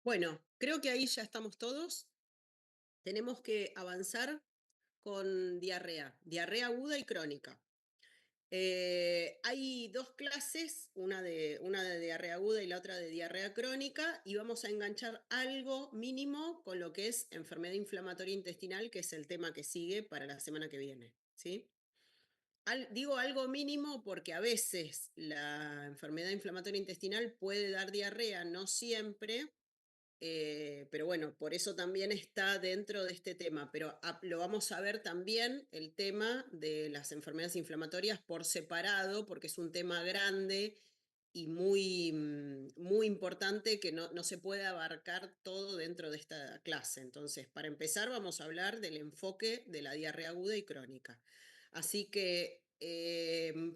Bueno, creo que ahí ya estamos todos. Tenemos que avanzar con diarrea aguda y crónica. Hay dos clases, una de diarrea aguda y la otra de diarrea crónica, y vamos a enganchar algo mínimo con lo que es enfermedad inflamatoria intestinal, que es el tema que sigue para la semana que viene, ¿sí? Digo algo mínimo porque a veces la enfermedad inflamatoria intestinal puede dar diarrea, no siempre, pero bueno, por eso también está dentro de este tema, pero lo vamos a ver también el tema de las enfermedades inflamatorias por separado, porque es un tema grande y muy importante que no se puede abarcar todo dentro de esta clase. Entonces, para empezar, vamos a hablar del enfoque de la diarrea aguda y crónica. Así que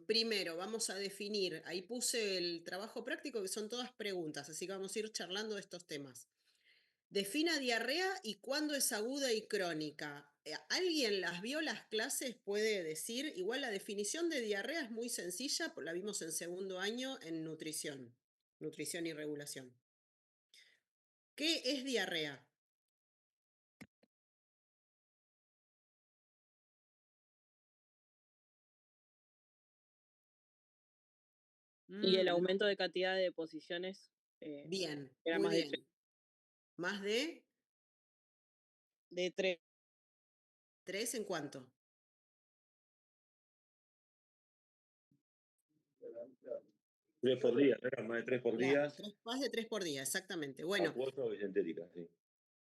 primero vamos a definir, ahí puse el trabajo práctico que son todas preguntas, así que vamos a ir charlando de estos temas. Defina diarrea y cuándo es aguda y crónica. ¿Alguien las vio las clases? Puede decir, igual la definición de diarrea es muy sencilla, la vimos en segundo año en nutrición y regulación. ¿Qué es diarrea? Y el No. aumento de cantidad de posiciones Bien, era muy más de 3. bien. ¿Más de De 3. 3 en cuánto? 3 por día, ¿no? Era más de 3 por día. Claro, más de 3 por día, exactamente. Bueno, Acuoso o bicentética, sí.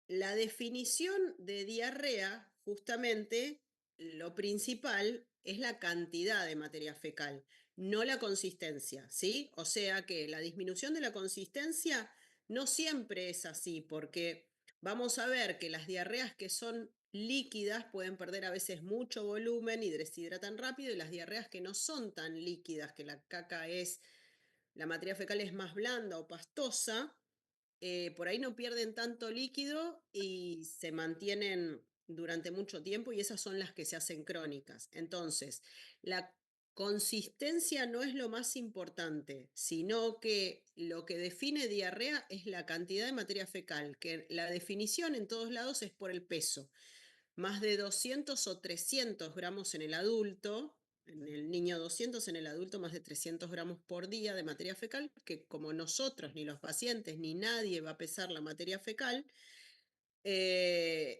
la definición de diarrea, justamente, lo principal es la cantidad de materia fecal, no la consistencia, ¿sí? O sea que la disminución de la consistencia no siempre es así, porque vamos a ver que las diarreas que son líquidas pueden perder a veces mucho volumen y deshidratan rápido, y las diarreas que no son tan líquidas, que la materia fecal es más blanda o pastosa, por ahí no pierden tanto líquido y se mantienen durante mucho tiempo, y esas son las que se hacen crónicas. Entonces, la consistencia no es lo más importante, sino que lo que define diarrea es la cantidad de materia fecal, que la definición en todos lados es por el peso. Más de 200 o 300 gramos en el adulto, en el niño 200, en el adulto más de 300 gramos por día de materia fecal, que como nosotros, ni los pacientes, ni nadie va a pesar la materia fecal,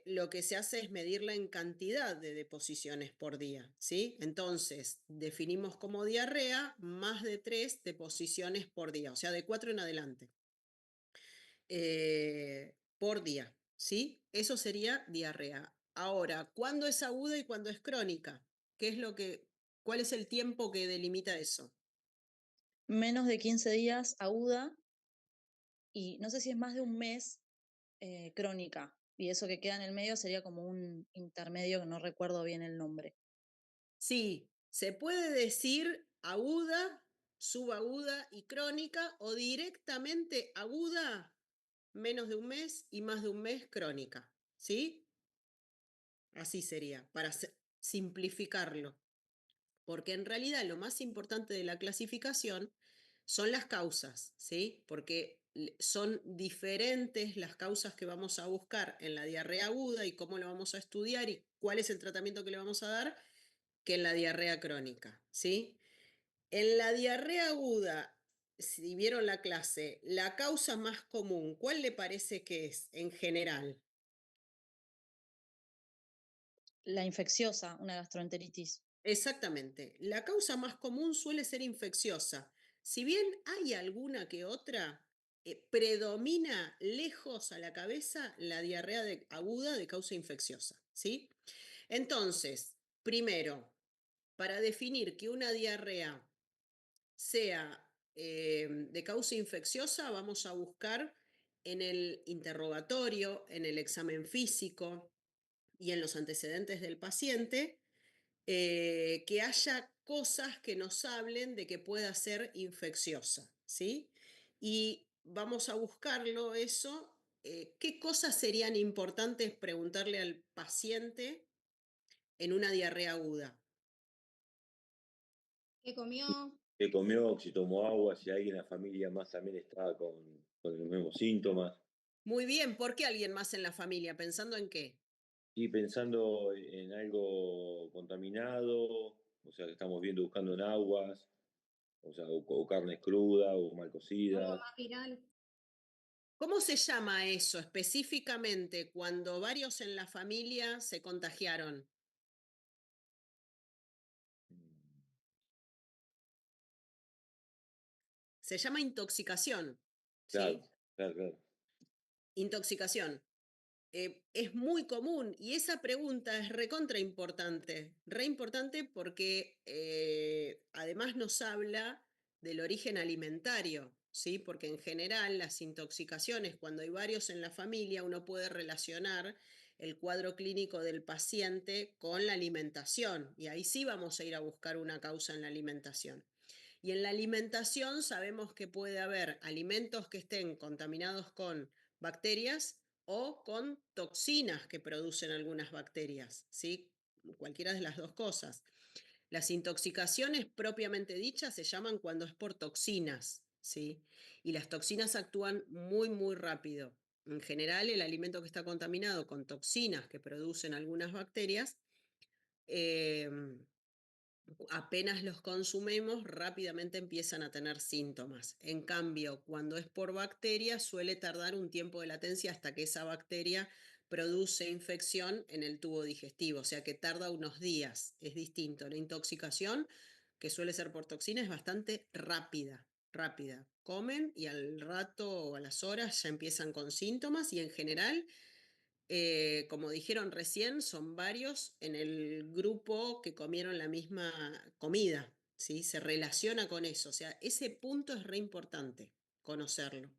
lo que se hace es medirla en cantidad de deposiciones por día, ¿sí? Entonces, definimos como diarrea más de 3 deposiciones por día, o sea, de 4 en adelante, por día, ¿sí? Eso sería diarrea. Ahora, ¿cuándo es aguda y cuándo es crónica? ¿Cuál es el tiempo que delimita eso? Menos de 15 días aguda y no sé si es más de un mes crónica. Y eso que queda en el medio sería como un intermedio que no recuerdo bien el nombre. Sí, se puede decir aguda, subaguda y crónica, o directamente aguda, menos de un mes, y más de un mes, crónica, ¿sí? Así sería, para simplificarlo. Porque en realidad lo más importante de la clasificación son las causas, ¿sí? Porque son diferentes las causas que vamos a buscar en la diarrea aguda y cómo lo vamos a estudiar y cuál es el tratamiento que le vamos a dar, que en la diarrea crónica, ¿sí? En la diarrea aguda, si vieron la clase, la causa más común, ¿cuál le parece que es en general? La infecciosa, una gastroenteritis. Exactamente. La causa más común suele ser infecciosa. Si bien hay alguna que otra, predomina lejos a la cabeza la diarrea aguda de causa infecciosa, ¿sí? Entonces, primero, para definir que una diarrea sea de causa infecciosa, vamos a buscar en el interrogatorio, en el examen físico y en los antecedentes del paciente, que haya cosas que nos hablen de que pueda ser infecciosa, ¿sí? Y vamos a buscarlo eso. ¿Qué cosas serían importantes preguntarle al paciente en una diarrea aguda? ¿Qué comió? Que comió, si tomó agua, si alguien en la familia más también estaba con los mismos síntomas. Muy bien, ¿por qué alguien más en la familia? ¿Pensando en qué? Y pensando en algo contaminado, o sea, que estamos viendo buscando en aguas, o sea, o carnes crudas o mal cocidas. ¿Cómo se llama eso específicamente cuando varios en la familia se contagiaron? Mm, Se llama intoxicación, Claro, ¿sí? claro, claro. Intoxicación. Es muy común y esa pregunta es recontra importante, re importante porque además nos habla del origen alimentario, ¿sí? Porque en general las intoxicaciones, cuando hay varios en la familia, uno puede relacionar el cuadro clínico del paciente con la alimentación y ahí sí vamos a ir a buscar una causa en la alimentación. Y en la alimentación sabemos que puede haber alimentos que estén contaminados con bacterias o con toxinas que producen algunas bacterias, ¿sí? Cualquiera de las dos cosas. Las intoxicaciones propiamente dichas se llaman cuando es por toxinas, ¿sí? Y las toxinas actúan muy, muy rápido. En general, el alimento que está contaminado con toxinas que producen algunas bacterias eh, apenas los consumimos, rápidamente empiezan a tener síntomas. En cambio, cuando es por bacteria, suele tardar un tiempo de latencia hasta que esa bacteria produce infección en el tubo digestivo, o sea que tarda unos días. Es distinto. La intoxicación, que suele ser por toxina, es bastante rápida, rápida. Comen y al rato o a las horas ya empiezan con síntomas y en general como dijeron recién, son varios en el grupo que comieron la misma comida, ¿sí? Se relaciona con eso, o sea, ese punto es re importante conocerlo.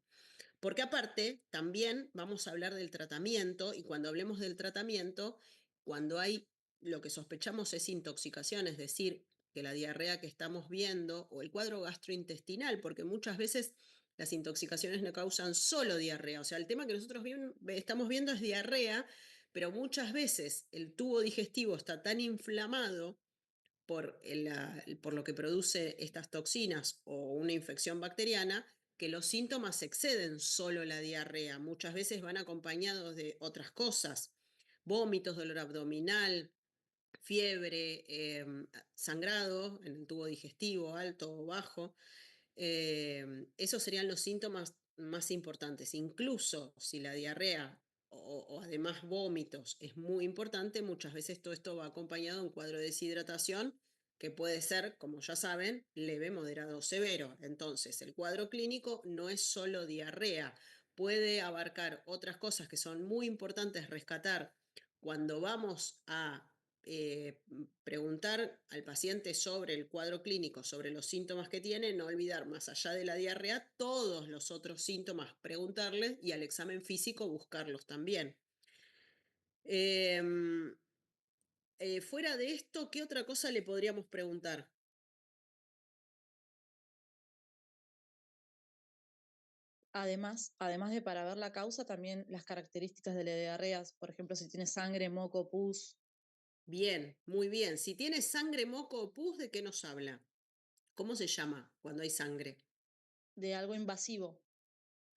Porque aparte, también vamos a hablar del tratamiento y cuando hablemos del tratamiento, cuando hay lo que sospechamos es intoxicación, es decir, que la diarrea que estamos viendo o el cuadro gastrointestinal, porque muchas veces las intoxicaciones no causan solo diarrea, o sea, el tema que nosotros estamos viendo es diarrea, pero muchas veces el tubo digestivo está tan inflamado por lo que produce estas toxinas o una infección bacteriana, que los síntomas exceden solo la diarrea. Muchas veces van acompañados de otras cosas, vómitos, dolor abdominal, fiebre, sangrado en el tubo digestivo, alto o bajo. Esos serían los síntomas más importantes. Incluso si la diarrea o además vómitos es muy importante, muchas veces todo esto va acompañado de un cuadro de deshidratación que puede ser, como ya saben, leve, moderado o severo. Entonces, el cuadro clínico no es solo diarrea, puede abarcar otras cosas que son muy importantes rescatar cuando vamos a preguntar al paciente sobre el cuadro clínico, sobre los síntomas que tiene, no olvidar más allá de la diarrea todos los otros síntomas, preguntarles y al examen físico buscarlos también. Em, fuera de esto, ¿qué otra cosa le podríamos preguntar? Además de para ver la causa, también las características de la diarrea, por ejemplo, si tiene sangre, moco, pus, Bien, muy bien. Si tiene sangre, moco o pus, ¿de qué nos habla? ¿Cómo se llama cuando hay sangre? de algo invasivo,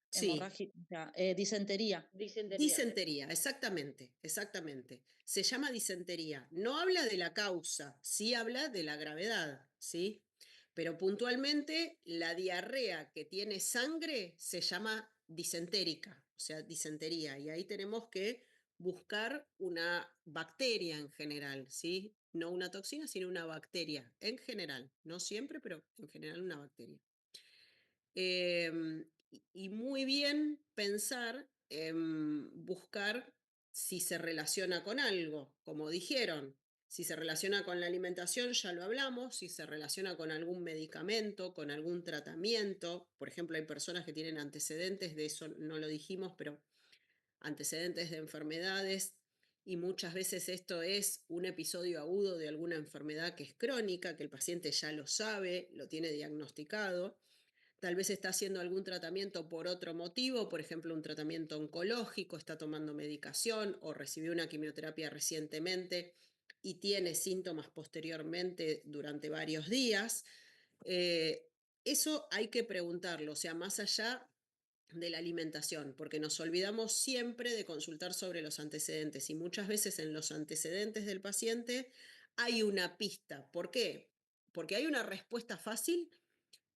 Sí, hemorragia, o sea, disentería. disentería, exactamente, exactamente. Se llama disentería. No habla de la causa, sí habla de la gravedad, ¿sí? Pero puntualmente la diarrea que tiene sangre se llama disentérica, o sea, disentería. Y ahí tenemos que buscar una bacteria en general, ¿sí? No una toxina, sino una bacteria en general. No siempre, pero en general una bacteria. Y muy bien pensar en buscar si se relaciona con algo, como dijeron, si se relaciona con la alimentación, ya lo hablamos, si se relaciona con algún medicamento, con algún tratamiento, por ejemplo, hay personas que tienen antecedentes, de eso no lo dijimos, pero antecedentes de enfermedades, y muchas veces esto es un episodio agudo de alguna enfermedad que es crónica, que el paciente ya lo sabe, lo tiene diagnosticado. Tal vez está haciendo algún tratamiento por otro motivo, por ejemplo, un tratamiento oncológico, está tomando medicación o recibió una quimioterapia recientemente y tiene síntomas posteriormente durante varios días. Eso hay que preguntarlo, o sea, más allá de la alimentación, porque nos olvidamos siempre de consultar sobre los antecedentes y muchas veces en los antecedentes del paciente hay una pista. ¿Por qué? Porque hay una respuesta fácil,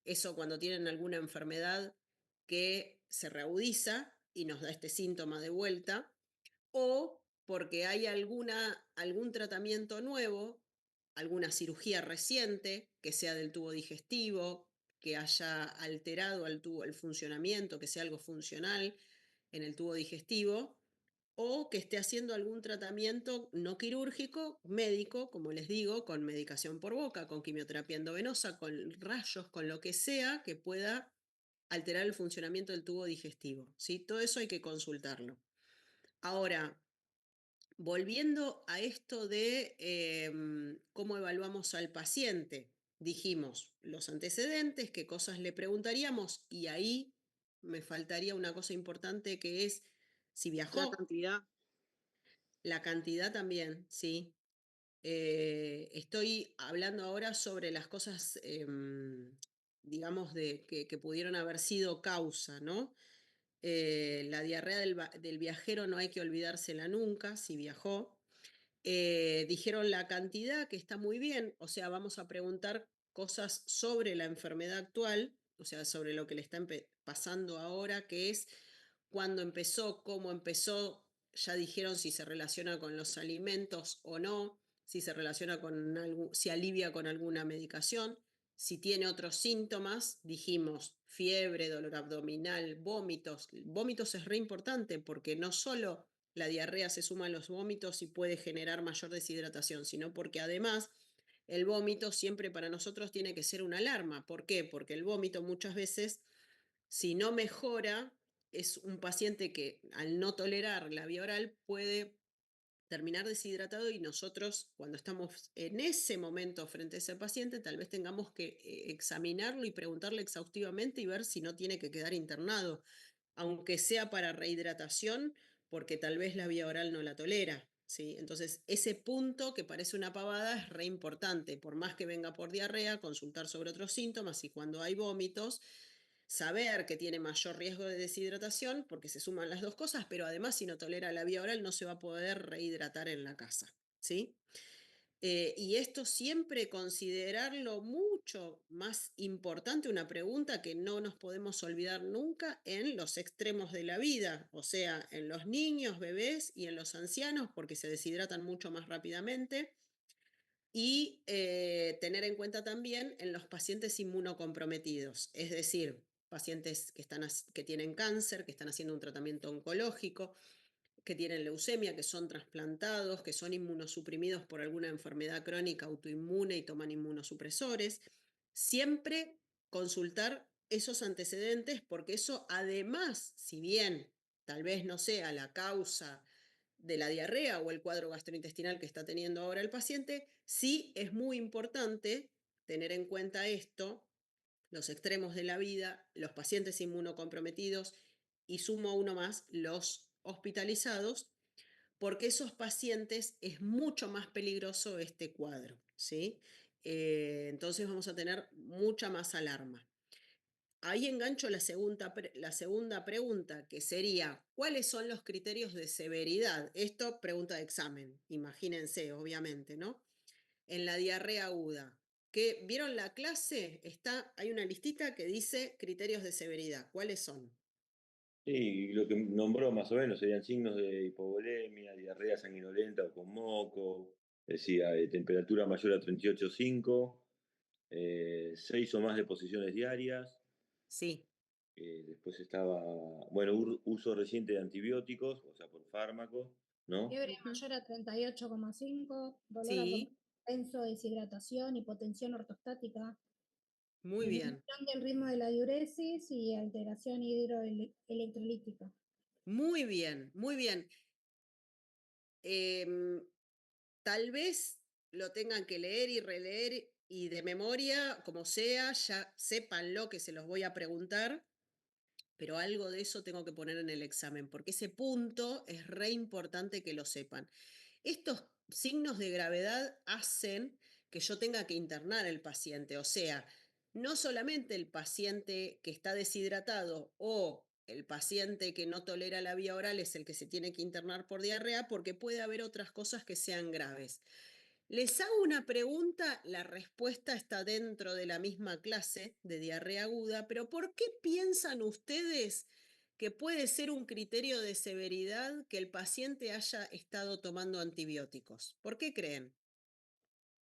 eso cuando tienen alguna enfermedad que se reagudiza y nos da este síntoma de vuelta, o porque hay algún tratamiento nuevo, alguna cirugía reciente que sea del tubo digestivo, que haya alterado el funcionamiento, que sea algo funcional en el tubo digestivo, o que esté haciendo algún tratamiento no quirúrgico, médico, como les digo, con medicación por boca, con quimioterapia endovenosa, con rayos, con lo que sea que pueda alterar el funcionamiento del tubo digestivo, ¿sí? Todo eso hay que consultarlo. Ahora, volviendo a esto de cómo evaluamos al paciente, dijimos los antecedentes, qué cosas le preguntaríamos y ahí me faltaría una cosa importante que es si La viajó, cantidad. la cantidad también, ¿sí? Estoy hablando ahora sobre las cosas, digamos, que pudieron haber sido causa, ¿no? La diarrea del viajero no hay que olvidársela nunca si viajó. Dijeron la cantidad, que está muy bien, o sea, vamos a preguntar cosas sobre la enfermedad actual, o sea, sobre lo que le está pasando ahora, que es cuándo empezó, cómo empezó, ya dijeron si se relaciona con los alimentos o no, si se relaciona con si alivia con alguna medicación, si tiene otros síntomas, dijimos fiebre, dolor abdominal, vómitos. Vómitos es re importante porque no solo la diarrea se suma a los vómitos y puede generar mayor deshidratación, sino porque además el vómito siempre para nosotros tiene que ser una alarma. ¿Por qué? Porque el vómito muchas veces, si no mejora, es un paciente que al no tolerar la vía oral puede terminar deshidratado y nosotros cuando estamos en ese momento frente a ese paciente tal vez tengamos que examinarlo y preguntarle exhaustivamente y ver si no tiene que quedar internado, aunque sea para rehidratación, porque tal vez la vía oral no la tolera, ¿sí? Entonces, ese punto que parece una pavada es re importante, por más que venga por diarrea, consultar sobre otros síntomas y cuando hay vómitos, saber que tiene mayor riesgo de deshidratación, porque se suman las dos cosas, pero además si no tolera la vía oral no se va a poder rehidratar en la casa, ¿sí? Y esto siempre considerarlo mucho más importante, una pregunta que no nos podemos olvidar nunca en los extremos de la vida, o sea, en los niños, bebés y en los ancianos, porque se deshidratan mucho más rápidamente. Y tener en cuenta también en los pacientes inmunocomprometidos, es decir, pacientes que tienen cáncer, que están haciendo un tratamiento oncológico, que tienen leucemia, que son trasplantados, que son inmunosuprimidos por alguna enfermedad crónica autoinmune y toman inmunosupresores. Siempre consultar esos antecedentes porque eso además, si bien tal vez no sea la causa de la diarrea o el cuadro gastrointestinal que está teniendo ahora el paciente, sí es muy importante tener en cuenta esto, los extremos de la vida, los pacientes inmunocomprometidos y sumo uno más, los hospitalizados, porque esos pacientes es mucho más peligroso este cuadro, ¿sí? Entonces vamos a tener mucha más alarma. Ahí engancho la segunda pregunta, que sería, ¿cuáles son los criterios de severidad? Esto, pregunta de examen, imagínense, obviamente, ¿no? En la diarrea aguda. ¿Vieron la clase? Hay una listita que dice criterios de severidad. ¿Cuáles son? Sí, lo que nombró más o menos serían signos de hipovolemia, diarrea sanguinolenta o con moco, decía temperatura mayor a 38,5, 6 o más deposiciones diarias. Sí. Después estaba, bueno, uso reciente de antibióticos, o sea, por fármacos, ¿no? Fiebre mayor a 38,5, dolor Sí, abdominal intenso, deshidratación, hipotensión ortostática, muy bien. disminución del ritmo de la diuresis y alteración hidroelectrolítica. Muy bien, muy bien. Em, Tal vez lo tengan que leer y releer y de memoria, como sea, ya sepan lo que se los voy a preguntar, pero algo de eso tengo que poner en el examen, porque ese punto es re importante que lo sepan. Estos signos de gravedad hacen que yo tenga que internar al paciente, o sea, no solamente el paciente que está deshidratado o el paciente que no tolera la vía oral es el que se tiene que internar por diarrea porque puede haber otras cosas que sean graves. Les hago una pregunta, la respuesta está dentro de la misma clase de diarrea aguda, pero ¿por qué piensan ustedes que puede ser un criterio de severidad que el paciente haya estado tomando antibióticos? ¿Por qué creen?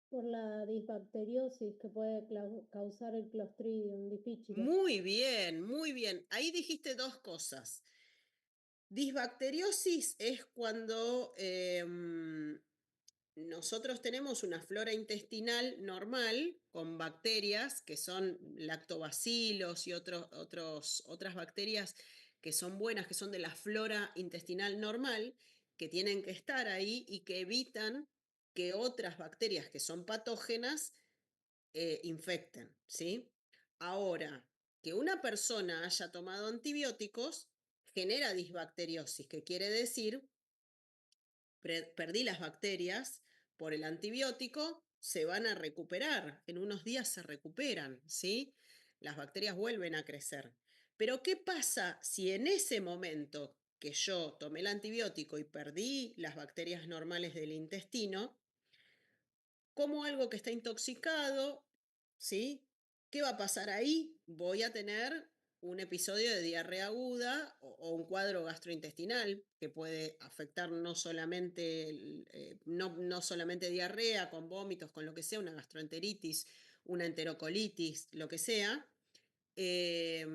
Por la disbacteriosis que puede causar el Clostridium difficile. Muy bien, muy bien. Ahí dijiste dos cosas. Disbacteriosis es cuando nosotros tenemos una flora intestinal normal con bacterias que son lactobacilos y otras bacterias que son buenas, que son de la flora intestinal normal, que tienen que estar ahí y que evitan que otras bacterias que son patógenas infecten, ¿sí? Ahora, que una persona haya tomado antibióticos genera disbacteriosis, que quiere decir perdí las bacterias por el antibiótico, se van a recuperar, en unos días se recuperan, ¿sí? Las bacterias vuelven a crecer. Pero ¿qué pasa si en ese momento que yo tomé el antibiótico y perdí las bacterias normales del intestino, como algo que está intoxicado, ¿sí? ¿Qué va a pasar ahí? Voy a tener un episodio de diarrea aguda o un cuadro gastrointestinal que puede afectar no solamente, no solamente diarrea, con vómitos, con lo que sea, una gastroenteritis, una enterocolitis, lo que sea. A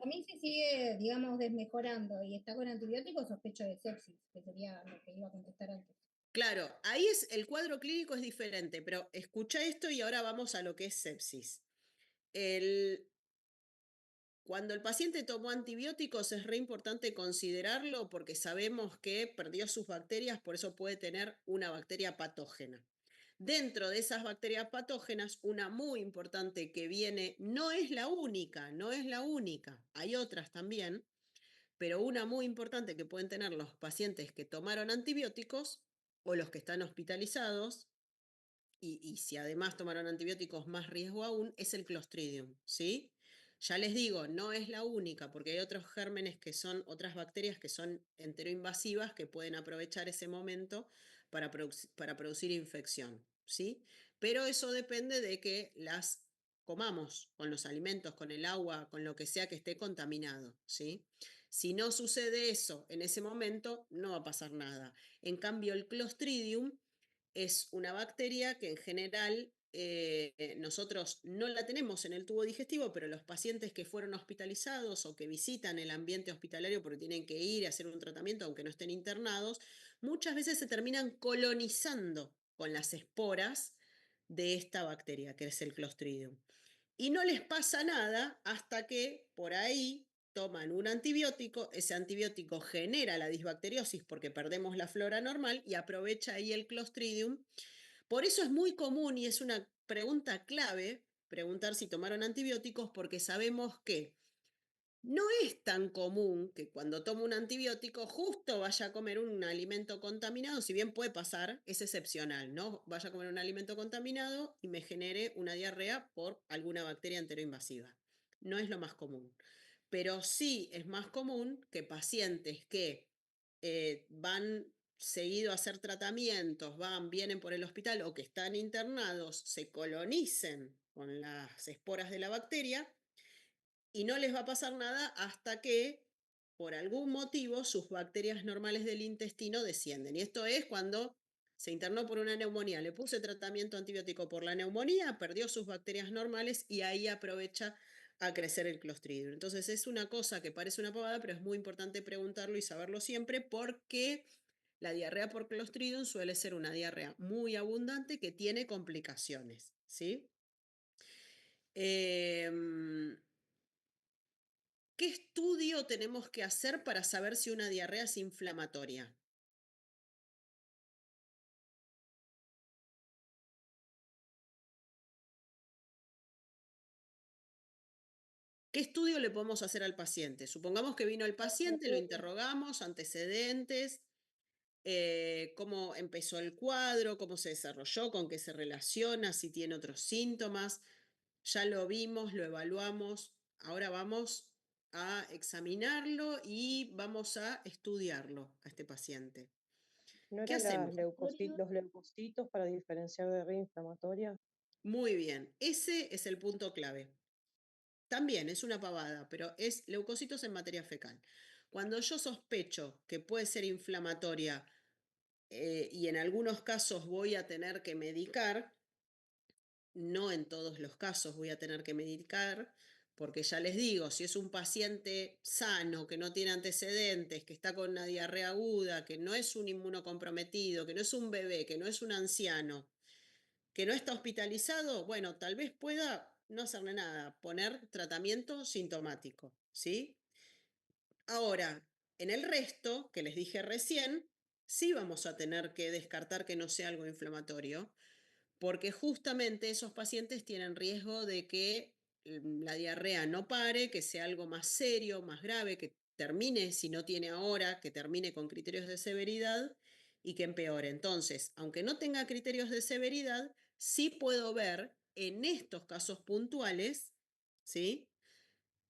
mí se sigue, digamos, desmejorando y está con antibióticos, sospecho de sepsis, que sería lo que iba a contestar antes. Claro, ahí el cuadro clínico es diferente, pero escucha esto y ahora vamos a lo que es sepsis. Cuando el paciente tomó antibióticos es re importante considerarlo porque sabemos que perdió sus bacterias, por eso puede tener una bacteria patógena. Dentro de esas bacterias patógenas, una muy importante que viene, no es la única, hay otras también, pero una muy importante que pueden tener los pacientes que tomaron antibióticos o los que están hospitalizados, y si además tomaron antibióticos, más riesgo aún, es el Clostridium, ¿sí? Ya les digo, no es la única, porque hay otros gérmenes que son, otras bacterias que son enteroinvasivas que pueden aprovechar ese momento para producir infección, ¿sí? Pero eso depende de que las comamos con los alimentos, con el agua, con lo que sea que esté contaminado, ¿sí? Si no sucede eso en ese momento, no va a pasar nada. En cambio, el Clostridium es una bacteria que en general nosotros no la tenemos en el tubo digestivo, pero los pacientes que fueron hospitalizados o que visitan el ambiente hospitalario porque tienen que ir a hacer un tratamiento aunque no estén internados, muchas veces se terminan colonizando con las esporas de esta bacteria, que es el Clostridium. Y no les pasa nada hasta que por ahí toman un antibiótico, ese antibiótico genera la disbacteriosis porque perdemos la flora normal y aprovecha ahí el Clostridium. Por eso es muy común y es una pregunta clave preguntar si tomaron antibióticos porque sabemos que no es tan común que cuando tomo un antibiótico justo vaya a comer un alimento contaminado, si bien puede pasar, es excepcional, ¿no? Vaya a comer un alimento contaminado y me genere una diarrea por alguna bacteria enteroinvasiva. No es lo más común. Pero sí es más común que pacientes que van seguido a hacer tratamientos, vienen por el hospital o que están internados, se colonicen con las esporas de la bacteria y no les va a pasar nada hasta que, por algún motivo, sus bacterias normales del intestino descienden. Y esto es cuando se internó por una neumonía, le puse tratamiento antibiótico por la neumonía, perdió sus bacterias normales y ahí aprovecha a crecer el Clostridium. Entonces es una cosa que parece una pavada, pero es muy importante preguntarlo y saberlo siempre porque la diarrea por Clostridium suele ser una diarrea muy abundante que tiene complicaciones, ¿sí? ¿Qué estudio tenemos que hacer para saber si una diarrea es inflamatoria? ¿Qué estudio le podemos hacer al paciente? Supongamos que vino el paciente, lo interrogamos, antecedentes, cómo empezó el cuadro, cómo se desarrolló, con qué se relaciona, si tiene otros síntomas. Ya lo vimos, lo evaluamos. Ahora vamos a examinarlo y vamos a estudiarlo a este paciente. ¿No ¿Qué eran hacemos? los leucocitos para diferenciar de red inflamatoria? Muy bien, ese es el punto clave. También es una pavada, pero es leucocitos en materia fecal. Cuando yo sospecho que puede ser inflamatoria y en algunos casos voy a tener que medicar, no en todos los casos voy a tener que medicar, porque ya les digo, si es un paciente sano, que no tiene antecedentes, que está con una diarrea aguda, que no es un inmunocomprometido, que no es un bebé, que no es un anciano, que no está hospitalizado, bueno, tal vez pueda no hacerle nada, poner tratamiento sintomático, ¿sí? Ahora, en el resto, que les dije recién, sí vamos a tener que descartar que no sea algo inflamatorio, porque justamente esos pacientes tienen riesgo de que la diarrea no pare, que sea algo más serio, más grave, que termine, si no tiene ahora, que termine con criterios de severidad y que empeore. Entonces, aunque no tenga criterios de severidad, sí puedo ver en estos casos puntuales, ¿sí?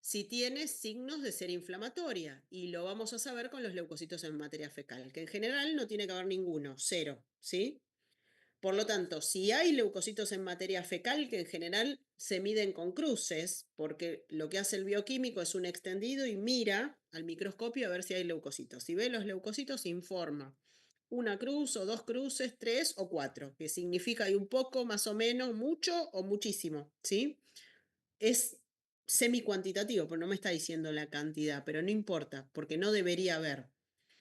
Si tiene signos de ser inflamatoria, y lo vamos a saber con los leucocitos en materia fecal, que en general no tiene que haber ninguno, cero, ¿sí? Por lo tanto, si hay leucocitos en materia fecal, que en general se miden con cruces, porque lo que hace el bioquímico es un extendido y mira al microscopio a ver si hay leucocitos. Si ve los leucocitos, informa. Una cruz o dos cruces, tres o cuatro, que significa hay un poco, más o menos, mucho o muchísimo, ¿sí? Es semi-cuantitativo, pero no me está diciendo la cantidad, pero no importa, porque no debería haber.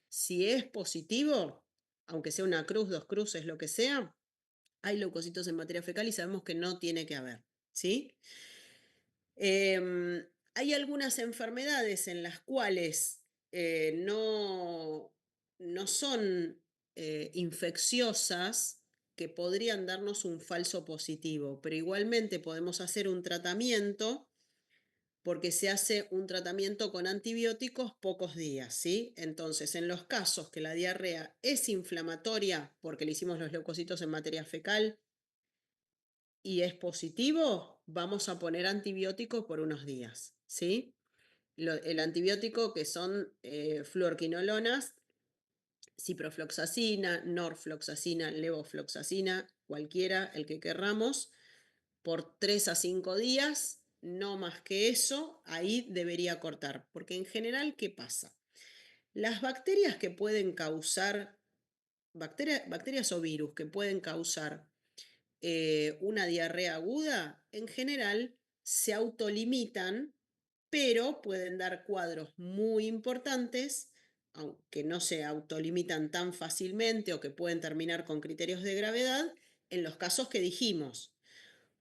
Si es positivo, aunque sea una cruz, dos cruces, lo que sea, hay leucocitos en materia fecal y sabemos que no tiene que haber, ¿sí? Hay algunas enfermedades en las cuales no son infecciosas que podrían darnos un falso positivo, pero igualmente podemos hacer un tratamiento porque se hace un tratamiento con antibióticos pocos días, ¿sí? Entonces, en los casos que la diarrea es inflamatoria porque le hicimos los leucocitos en materia fecal, y es positivo, vamos a poner antibiótico por unos días, ¿sí? El antibiótico que son fluorquinolonas, ciprofloxacina, norfloxacina, levofloxacina, cualquiera, el que querramos, por 3 a 5 días, no más que eso, ahí debería cortar. Porque en general, ¿qué pasa? Las bacterias que pueden causar, bacterias o virus que pueden causar una diarrea aguda, en general se autolimitan, pero pueden dar cuadros muy importantes, aunque no se autolimitan tan fácilmente o que pueden terminar con criterios de gravedad, en los casos que dijimos.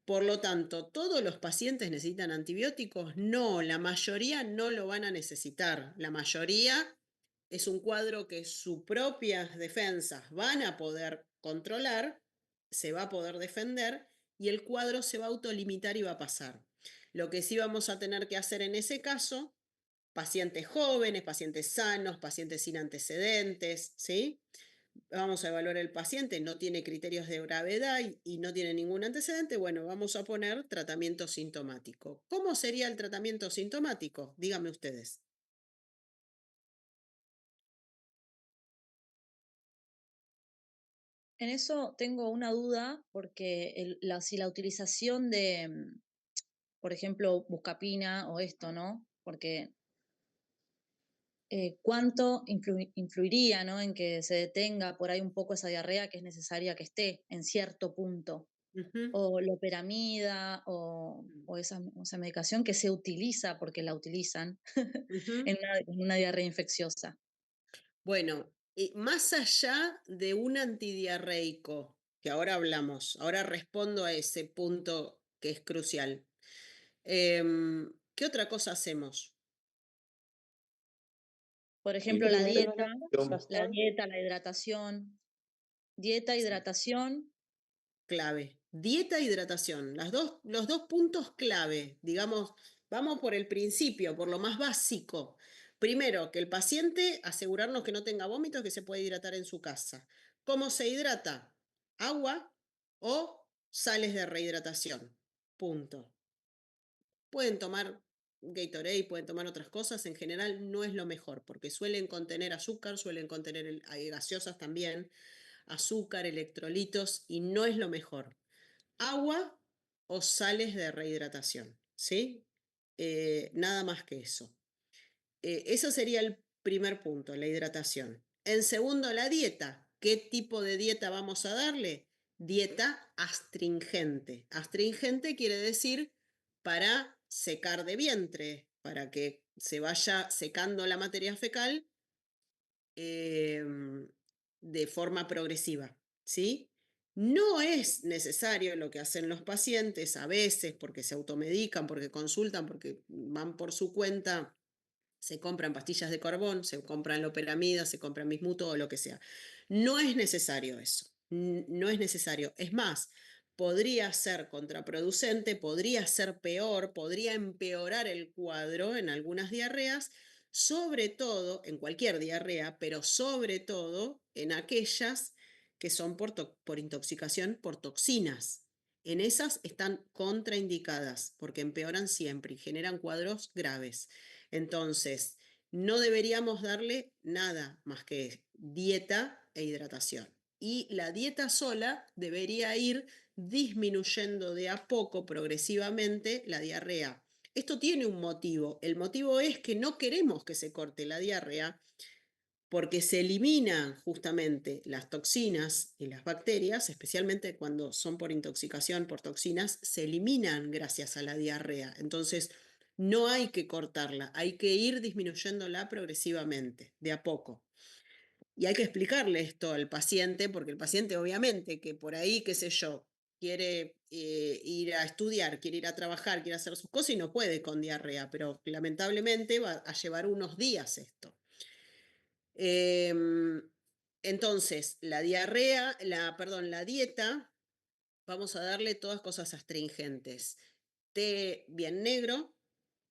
Por lo tanto, ¿todos los pacientes necesitan antibióticos? No, la mayoría no lo van a necesitar. La mayoría es un cuadro que sus propias defensas van a poder controlar, se va a poder defender y el cuadro se va a autolimitar y va a pasar. Lo que sí vamos a tener que hacer en ese caso, pacientes jóvenes, pacientes sanos, pacientes sin antecedentes, ¿sí? Vamos a evaluar el paciente, no tiene criterios de gravedad y no tiene ningún antecedente, bueno, vamos a poner tratamiento sintomático. ¿Cómo sería el tratamiento sintomático? Díganme ustedes. En eso tengo una duda porque si la utilización de, por ejemplo, buscapina o esto, ¿no? Porque cuánto influiría, ¿no? En que se detenga por ahí un poco esa diarrea que es necesaria que esté en cierto punto. O loperamida o esa medicación que se utiliza porque la utilizan en una diarrea infecciosa. Bueno, más allá de un antidiarreico, que ahora hablamos, ahora respondo a ese punto que es crucial. ¿Qué otra cosa hacemos? Por ejemplo, la dieta, la hidratación. Dieta, hidratación. Clave. Dieta e hidratación. Los dos puntos clave, digamos, vamos por el principio, por lo más básico. Primero, que el paciente, asegurarnos que no tenga vómitos, que se puede hidratar en su casa. ¿Cómo se hidrata? Agua o sales de rehidratación. Punto. Pueden tomar Gatorade, pueden tomar otras cosas, en general no es lo mejor, porque suelen contener azúcar, suelen contener gaseosas también, azúcar, electrolitos, y no es lo mejor. Agua o sales de rehidratación, ¿sí? Nada más que eso. Eso sería el primer punto, la hidratación. En segundo, la dieta. ¿Qué tipo de dieta vamos a darle? Dieta astringente. Astringente quiere decir para secar de vientre, para que se vaya secando la materia fecal de forma progresiva, ¿sí? No es necesario lo que hacen los pacientes a veces porque se automedican, porque consultan, porque van por su cuenta, se compran pastillas de carbón, se compran loperamida, se compran bismuto o lo que sea. No es necesario eso, no es necesario. Es más, podría ser contraproducente, podría ser peor, podría empeorar el cuadro en algunas diarreas, sobre todo en cualquier diarrea, pero sobre todo en aquellas que son por intoxicación por toxinas. En esas están contraindicadas porque empeoran siempre y generan cuadros graves. Entonces, no deberíamos darle nada más que dieta e hidratación. Y la dieta sola debería ir disminuyendo de a poco progresivamente la diarrea. Esto tiene un motivo. El motivo es que no queremos que se corte la diarrea porque se eliminan justamente las toxinas y las bacterias, especialmente cuando son por intoxicación por toxinas, se eliminan gracias a la diarrea. Entonces, no hay que cortarla, hay que ir disminuyéndola progresivamente, de a poco. Y hay que explicarle esto al paciente, porque el paciente obviamente que por ahí, qué sé yo, quiere ir a estudiar, quiere ir a trabajar, quiere hacer sus cosas y no puede con diarrea, pero lamentablemente va a llevar unos días esto. Entonces, la dieta, vamos a darle todas cosas astringentes. Té bien negro,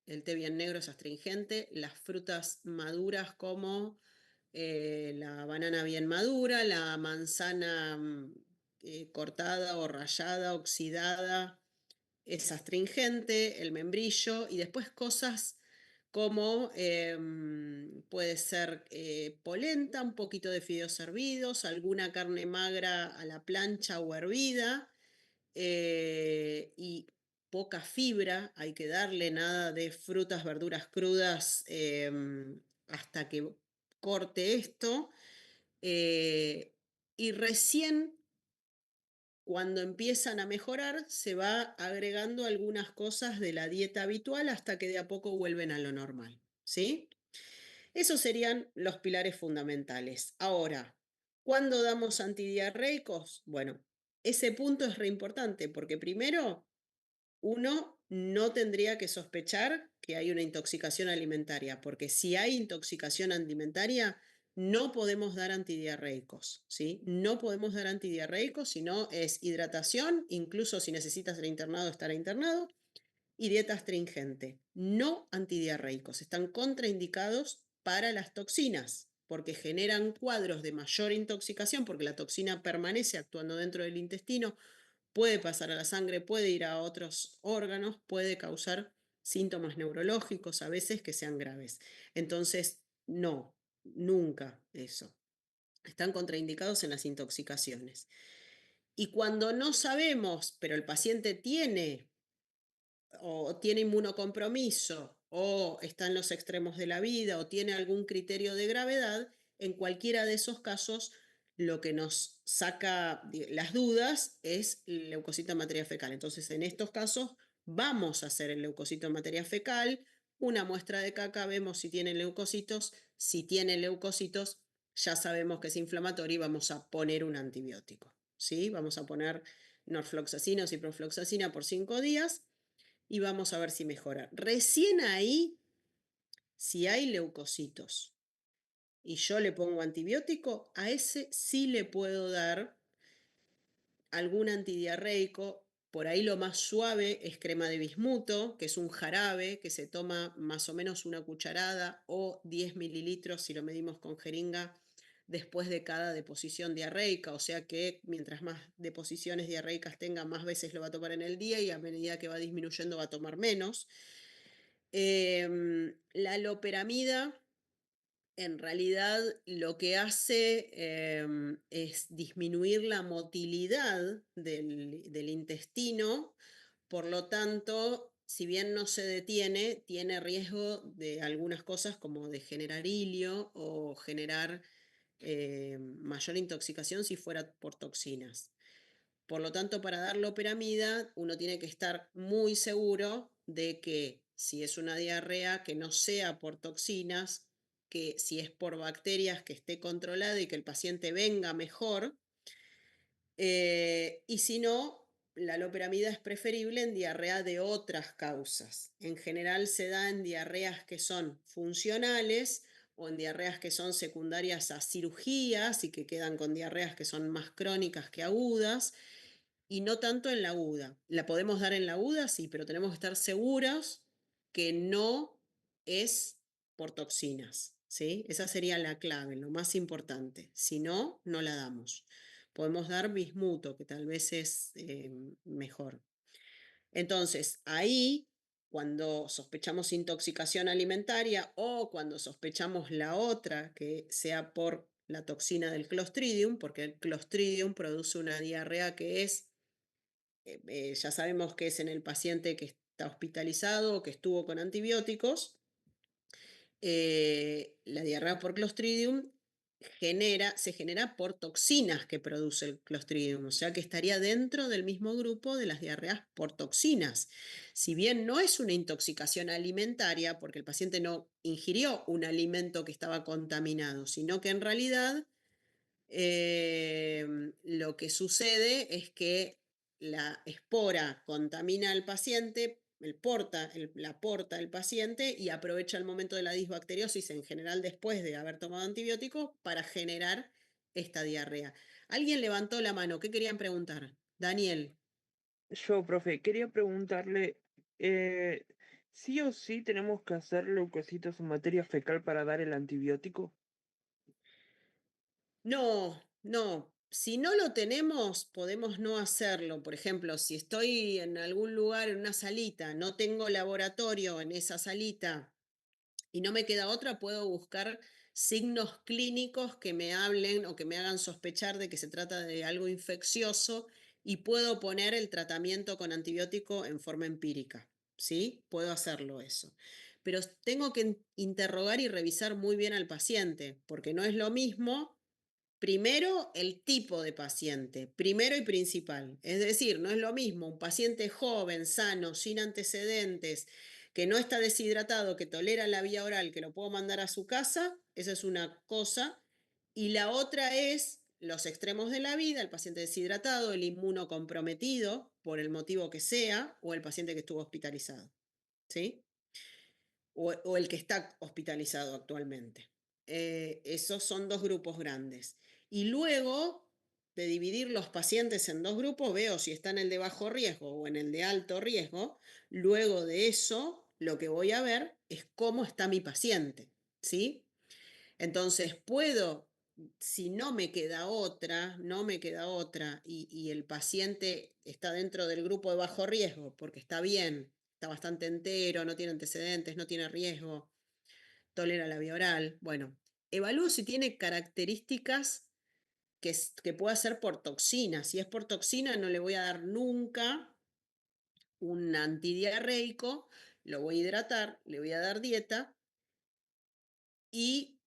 el té bien negro es astringente, las frutas maduras como la banana bien madura, la manzana cortada o rallada, oxidada, es astringente, el membrillo, y después cosas como puede ser polenta, un poquito de fideos hervidos, alguna carne magra a la plancha o hervida, y poca fibra, hay que darle nada de frutas, verduras crudas hasta que corte esto, y recién cuando empiezan a mejorar, se va agregando algunas cosas de la dieta habitual hasta que de a poco vuelven a lo normal, ¿sí? Esos serían los pilares fundamentales. Ahora, ¿cuándo damos antidiarreicos? Bueno, ese punto es re importante porque primero uno no tendría que sospechar que hay una intoxicación alimentaria, porque si hay intoxicación alimentaria, no podemos dar antidiarreicos, ¿sí? No podemos dar antidiarreicos, sino es hidratación, incluso si necesitas ser internado, estar internado, y dieta astringente. No antidiarreicos, están contraindicados para las toxinas, porque generan cuadros de mayor intoxicación, porque la toxina permanece actuando dentro del intestino, puede pasar a la sangre, puede ir a otros órganos, puede causar síntomas neurológicos a veces que sean graves. Entonces, no, nunca eso. Están contraindicados en las intoxicaciones. Y cuando no sabemos, pero el paciente tiene o tiene inmunocompromiso o está en los extremos de la vida o tiene algún criterio de gravedad, en cualquiera de esos casos lo que nos saca las dudas es el leucocito en materia fecal. Entonces, en estos casos vamos a hacer el leucocito en materia fecal, una muestra de caca, vemos si tiene leucocitos. Si tiene leucocitos, ya sabemos que es inflamatorio y vamos a poner un antibiótico, ¿sí? Vamos a poner norfloxacina o ciprofloxacina por 5 días y vamos a ver si mejora. Recién ahí, si hay leucocitos y yo le pongo antibiótico, a ese sí le puedo dar algún antidiarreico. Por ahí lo más suave es crema de bismuto, que es un jarabe que se toma más o menos una cucharada o 10 mililitros si lo medimos con jeringa después de cada deposición diarreica, o sea que mientras más deposiciones diarreicas tenga, más veces lo va a tomar en el día y a medida que va disminuyendo va a tomar menos. La loperamida en realidad lo que hace es disminuir la motilidad del intestino, por lo tanto, si bien no se detiene, tiene riesgo de algunas cosas como de generar hilio o generar mayor intoxicación si fuera por toxinas. Por lo tanto, para dar loperamida, uno tiene que estar muy seguro de que si es una diarrea, que no sea por toxinas, que si es por bacterias, que esté controlada y que el paciente venga mejor. Y si no, la loperamida es preferible en diarrea de otras causas. En general se da en diarreas que son funcionales o en diarreas que son secundarias a cirugías y que quedan con diarreas que son más crónicas que agudas, y no tanto en la aguda. La podemos dar en la aguda, sí, pero tenemos que estar seguros que no es por toxinas, ¿sí? Esa sería la clave, lo más importante. Si no, no la damos. Podemos dar bismuto, que tal vez es mejor. Entonces, ahí, cuando sospechamos intoxicación alimentaria o cuando sospechamos la otra, que sea por la toxina del Clostridium, porque el Clostridium produce una diarrea que es ya sabemos que es en el paciente que está hospitalizado o que estuvo con antibióticos. La diarrea por Clostridium se genera por toxinas que produce el Clostridium, o sea que estaría dentro del mismo grupo de las diarreas por toxinas. Si bien no es una intoxicación alimentaria, porque el paciente no ingirió un alimento que estaba contaminado, sino que en realidad lo que sucede es que la espora contamina al paciente, la porta el paciente y aprovecha el momento de la disbacteriosis, en general después de haber tomado antibióticos, para generar esta diarrea. Alguien levantó la mano, ¿qué querían preguntar? Daniel. Yo, profe, quería preguntarle, ¿sí o sí tenemos que hacer leucocitos en materia fecal para dar el antibiótico? No, no. Si no lo tenemos, podemos no hacerlo. Por ejemplo, si estoy en algún lugar, en una salita, no tengo laboratorio en esa salita y no me queda otra, puedo buscar signos clínicos que me hablen o que me hagan sospechar de que se trata de algo infeccioso y puedo poner el tratamiento con antibiótico en forma empírica. ¿Sí? Puedo hacerlo eso. Pero tengo que interrogar y revisar muy bien al paciente, porque no es lo mismo. Primero, el tipo de paciente, primero y principal. Es decir, no es lo mismo un paciente joven, sano, sin antecedentes, que no está deshidratado, que tolera la vía oral, que lo puedo mandar a su casa, esa es una cosa. Y la otra es los extremos de la vida, el paciente deshidratado, el inmunocomprometido, por el motivo que sea, o el paciente que estuvo hospitalizado. ¿Sí? O el que está hospitalizado actualmente. Esos son dos grupos grandes. Y luego de dividir los pacientes en dos grupos, veo si está en el de bajo riesgo o en el de alto riesgo. Luego de eso, lo que voy a ver es cómo está mi paciente, ¿sí? Entonces, puedo, si no me queda otra, y el paciente está dentro del grupo de bajo riesgo, porque está bien, está bastante entero, no tiene antecedentes, no tiene riesgo, tolera la vía oral, bueno, evalúo si tiene características que pueda ser por toxina. Si es por toxina, no le voy a dar nunca un antidiarreico, lo voy a hidratar, le voy a dar dieta, y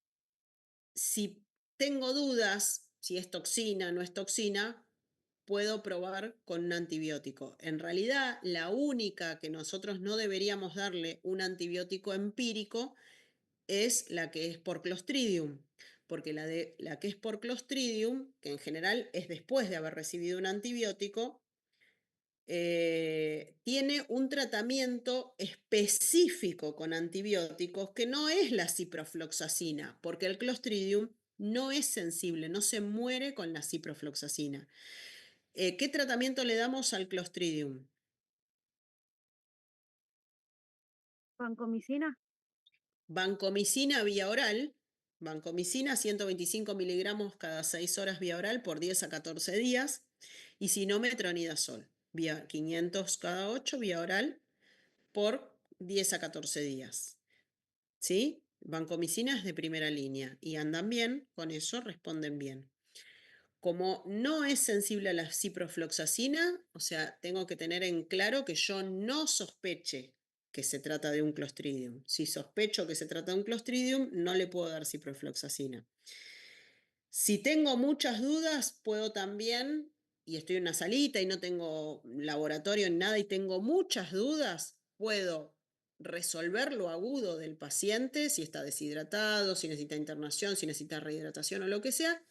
si tengo dudas si es toxina o no es toxina, puedo probar con un antibiótico. En realidad, la única que nosotros no deberíamos darle un antibiótico empírico es la que es por Clostridium, porque la que es por Clostridium, que en general es después de haber recibido un antibiótico, tiene un tratamiento específico con antibióticos que no es la ciprofloxacina, porque el Clostridium no es sensible, no se muere con la ciprofloxacina. ¿Qué tratamiento le damos al Clostridium? ¿Vancomicina? Vancomicina vía oral, vancomicina 125 miligramos cada 6 horas vía oral por 10 a 14 días, y sinomετronidazol, vía 500 cada 8 vía oral por 10 a 14 días. ¿Sí? Vancomicinas de primera línea y andan bien, con eso responden bien. Como no es sensible a la ciprofloxacina, o sea, tengo que tener en claro que yo no sospeche que se trata de un Clostridium. Si sospecho que se trata de un Clostridium, no le puedo dar ciprofloxacina. Si tengo muchas dudas, puedo también, y estoy en una salita y no tengo laboratorio ni nada y tengo muchas dudas, puedo resolver lo agudo del paciente, si está deshidratado, si necesita internación, si necesita rehidratación o lo que sea,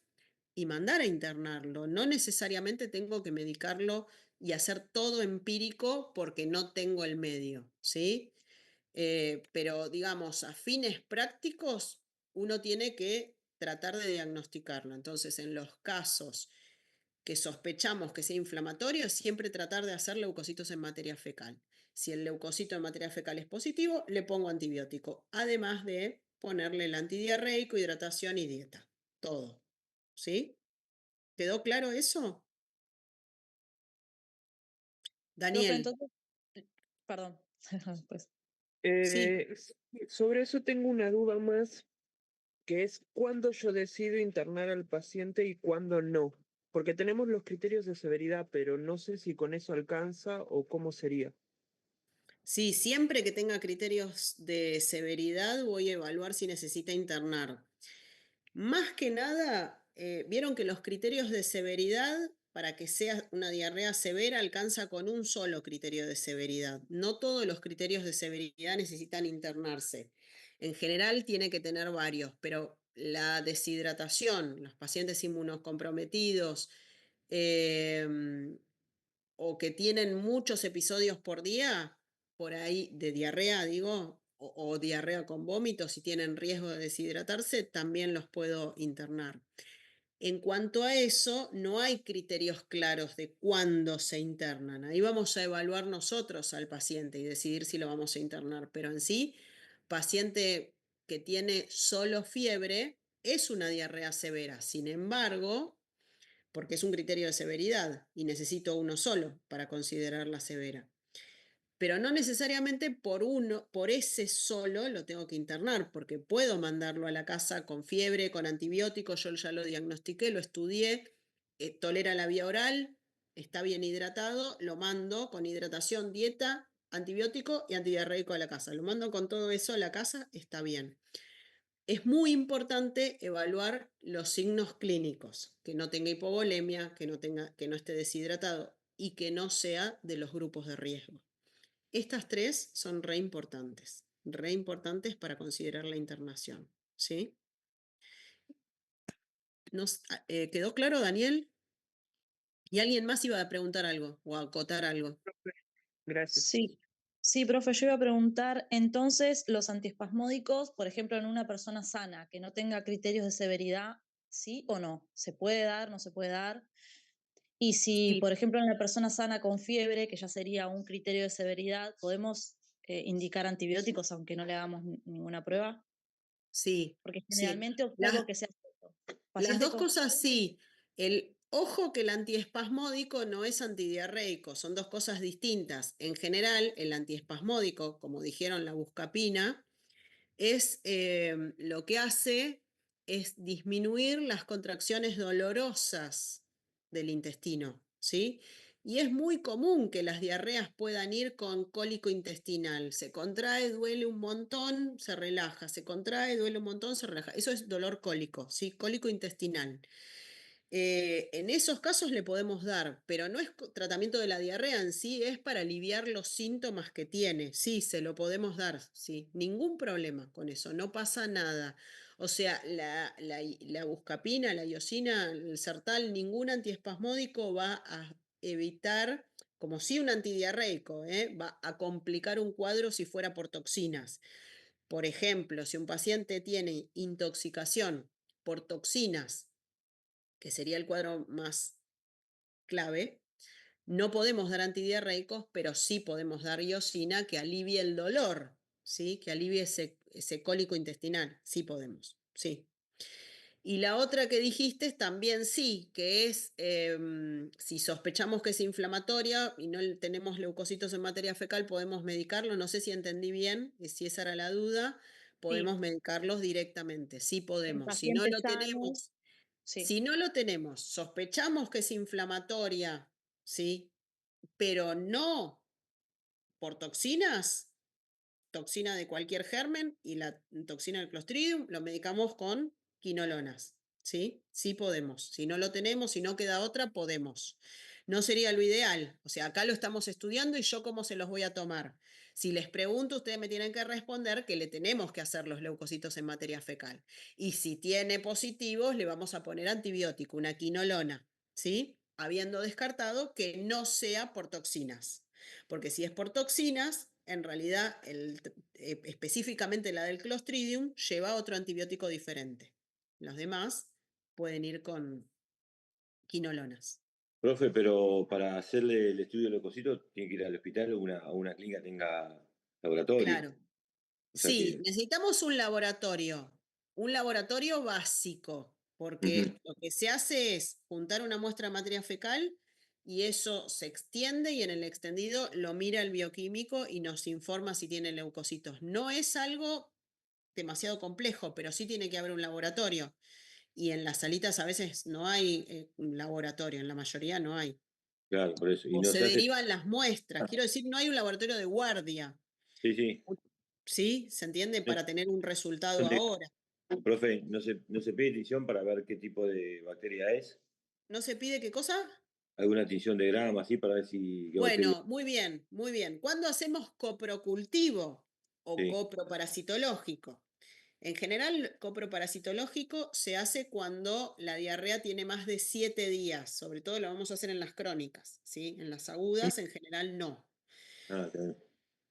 y mandar a internarlo. No necesariamente tengo que medicarlo y hacer todo empírico porque no tengo el medio, ¿sí? Pero digamos, a fines prácticos, uno tiene que tratar de diagnosticarlo. Entonces, en los casos que sospechamos que sea inflamatorio, siempre tratar de hacer leucocitos en materia fecal. Si el leucocito en materia fecal es positivo, le pongo antibiótico, además de ponerle el antidiarreico, hidratación y dieta. Todo. ¿Sí? ¿Quedó claro eso? Profe, Daniel, entonces, perdón, pues. sí. Sobre eso tengo una duda más, que es cuándo yo decido internar al paciente y cuándo no. Porque tenemos los criterios de severidad, pero no sé si con eso alcanza o cómo sería. Sí, siempre que tenga criterios de severidad voy a evaluar si necesita internar. Más que nada, vieron que los criterios de severidad, para que sea una diarrea severa, alcanza con un solo criterio de severidad. No todos los criterios de severidad necesitan internarse. En general tiene que tener varios, pero la deshidratación, los pacientes inmunocomprometidos, o que tienen muchos episodios por día, por ahí de diarrea, digo, o diarrea con vómitos, si tienen riesgo de deshidratarse, también los puedo internar. En cuanto a eso, no hay criterios claros de cuándo se internan. Ahí vamos a evaluar nosotros al paciente y decidir si lo vamos a internar. Pero en sí, paciente que tiene solo fiebre es una diarrea severa. Sin embargo, porque es un criterio de severidad y necesito uno solo para considerarla severa. Pero no necesariamente por ese solo lo tengo que internar, porque puedo mandarlo a la casa con fiebre, con antibióticos, yo ya lo diagnostiqué, lo estudié, tolera la vía oral, está bien hidratado, lo mando con hidratación, dieta, antibiótico y antidiarreico a la casa. Lo mando con todo eso a la casa, está bien. Es muy importante evaluar los signos clínicos, que no tenga hipovolemia, que no esté deshidratado y que no sea de los grupos de riesgo. Estas tres son re importantes para considerar la internación. ¿Sí? ¿Quedó claro, Daniel? ¿Y alguien más iba a preguntar algo o a acotar algo? Gracias. Sí, profe, yo iba a preguntar, entonces, los antiespasmódicos, por ejemplo, en una persona sana que no tenga criterios de severidad, ¿sí o no? ¿Se puede dar, no se puede dar? Y si, Sí. por ejemplo, en la persona sana con fiebre, que ya sería un criterio de severidad, ¿podemos indicar antibióticos aunque no le hagamos ninguna prueba? Sí, Porque sí. generalmente observo que se hace eso. Las Paciente dos con cosas sí. Ojo que el antiespasmódico no es antidiarreico, son dos cosas distintas. En general, el antiespasmódico, como dijeron la buscapina, es lo que hace es disminuir las contracciones dolorosas del intestino, ¿sí? Y es muy común que las diarreas puedan ir con cólico intestinal. Se contrae, duele un montón, se relaja. Se contrae, duele un montón, se relaja. Eso es dolor cólico, ¿sí? Cólico intestinal. En esos casos le podemos dar, pero no es tratamiento de la diarrea en sí, es para aliviar los síntomas que tiene. Sí, se lo podemos dar, sí, ningún problema con eso, no pasa nada. O sea, la buscapina, la iosina, el sertal, ningún antiespasmódico va a evitar, como si un antidiarreico, va a complicar un cuadro si fuera por toxinas. Por ejemplo, si un paciente tiene intoxicación por toxinas, que sería el cuadro más clave, no podemos dar antidiarreicos, pero sí podemos dar iosina que alivie el dolor, ¿sí? Que alivie ese cólico intestinal, sí podemos, sí. Y la otra que dijiste también sí, que es si sospechamos que es inflamatoria y no tenemos leucocitos en materia fecal, podemos medicarlo. No sé si entendí bien, si esa era la duda, podemos medicarlos directamente. Sí En podemos. Si no pacientes lo sanos, tenemos, sí. si no lo tenemos, sospechamos que es inflamatoria, ¿sí? Pero no por toxinas, toxina de cualquier germen y la toxina del Clostridium, lo medicamos con quinolonas, ¿sí? Sí podemos. Si no lo tenemos, si no queda otra, podemos. No sería lo ideal. O sea, acá lo estamos estudiando y yo cómo se los voy a tomar. Si les pregunto, ustedes me tienen que responder que le tenemos que hacer los leucocitos en materia fecal. Y si tiene positivos, le vamos a poner antibiótico, una quinolona, ¿sí? Habiendo descartado que no sea por toxinas. Porque si es por toxinas, en realidad específicamente la del Clostridium lleva otro antibiótico diferente. Los demás pueden ir con quinolonas. Profe, pero para hacerle el estudio de leucocitos tiene que ir al hospital o a una clínica tenga laboratorio. Claro. O sea Sí, que. necesitamos un laboratorio básico, porque Ujú, lo que se hace es juntar una muestra de materia fecal y eso se extiende y en el extendido lo mira el bioquímico y nos informa si tiene leucocitos. No es algo demasiado complejo, pero sí tiene que haber un laboratorio. Y en las salitas a veces no hay un laboratorio, en la mayoría no hay. claro, por eso. Y O no se se hace. derivan las muestras. Quiero decir, no hay un laboratorio de guardia. Sí, sí. ¿Sí? ¿Se entiende? No- Para tener un resultado no te- ahora. Profe, no se pide tinción para ver qué tipo de bacteria es. ¿No se pide qué cosa? Alguna tinción de grama, así, para ver si qué bacteria. Bueno, muy bien, muy bien. ¿Cuándo hacemos coprocultivo o Sí. coproparasitológico? En general, coproparasitológico se hace cuando la diarrea tiene más de 7 días, sobre todo lo vamos a hacer en las crónicas, ¿sí? En las agudas, en general, no. Ah, está bien.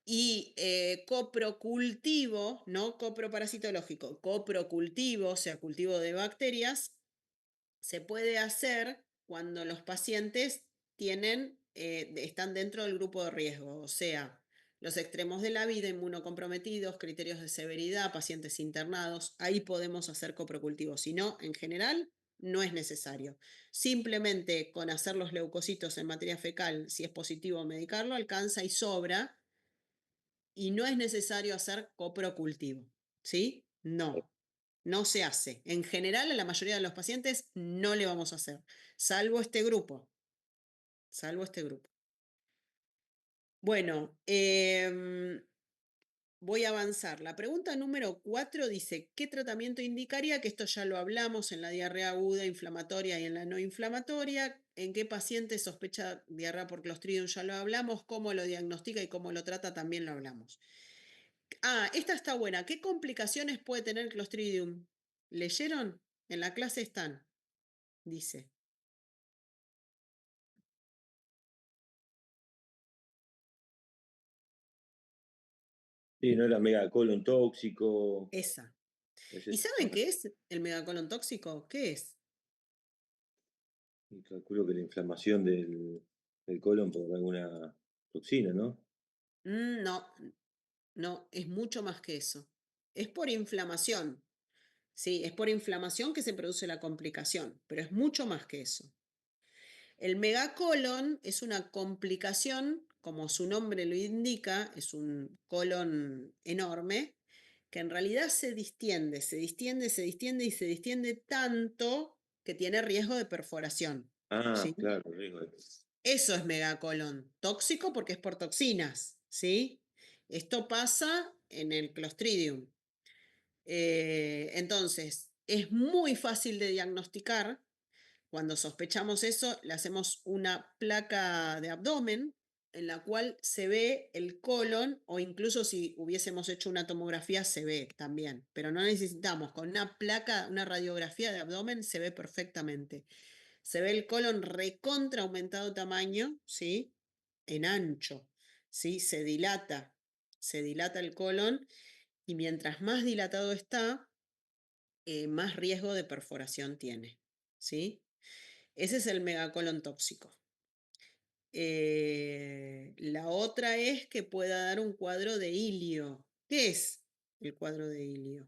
Y coprocultivo, no coproparasitológico, coprocultivo, o sea, cultivo de bacterias, se puede hacer cuando los pacientes están dentro del grupo de riesgo, o sea, los extremos de la vida, inmunocomprometidos, criterios de severidad, pacientes internados, ahí podemos hacer coprocultivo. Si no, en general, no es necesario. Simplemente con hacer los leucocitos en materia fecal, si es positivo medicarlo, alcanza y sobra, y no es necesario hacer coprocultivo. ¿Sí? No. No se hace. En general, a la mayoría de los pacientes no le vamos a hacer, salvo este grupo. Salvo este grupo. Bueno, voy a avanzar. La pregunta número 4 dice, ¿qué tratamiento indicaría? Que esto ya lo hablamos en la diarrea aguda, inflamatoria y en la no inflamatoria. ¿En qué paciente sospecha diarrea por Clostridium? Ya lo hablamos. ¿Cómo lo diagnostica y cómo lo trata? También lo hablamos. Ah, esta está buena. ¿Qué complicaciones puede tener Clostridium? ¿Leyeron? En la clase están, dice. Sí, no era megacolon tóxico. Esa. Es ¿Y esa. saben qué es el megacolon tóxico? ¿Qué es? Y calculo que la inflamación del colon por alguna toxina, ¿no? No, no, es mucho más que eso. Es por inflamación. Sí, es por inflamación que se produce la complicación, pero es mucho más que eso. El megacolon es una complicación, como su nombre lo indica, es un colon enorme, que en realidad se distiende, se distiende, se distiende y se distiende tanto que tiene riesgo de perforación. Ah, ¿Sí? claro, riesgo de. Eso es megacolon. Tóxico porque es por toxinas, ¿sí? Esto pasa en el Clostridium. Entonces, es muy fácil de diagnosticar. Cuando sospechamos eso, le hacemos una placa de abdomen en la cual se ve el colon, o incluso si hubiésemos hecho una tomografía se ve también, pero no necesitamos, con una placa, una radiografía de abdomen se ve perfectamente. Se ve el colon recontra aumentado tamaño, ¿sí? En ancho, ¿sí? Se dilata el colon y mientras más dilatado está, más riesgo de perforación tiene, ¿sí? Ese es el megacolon tóxico. La otra es que pueda dar un cuadro de hilio. ¿Qué es el cuadro de hilio?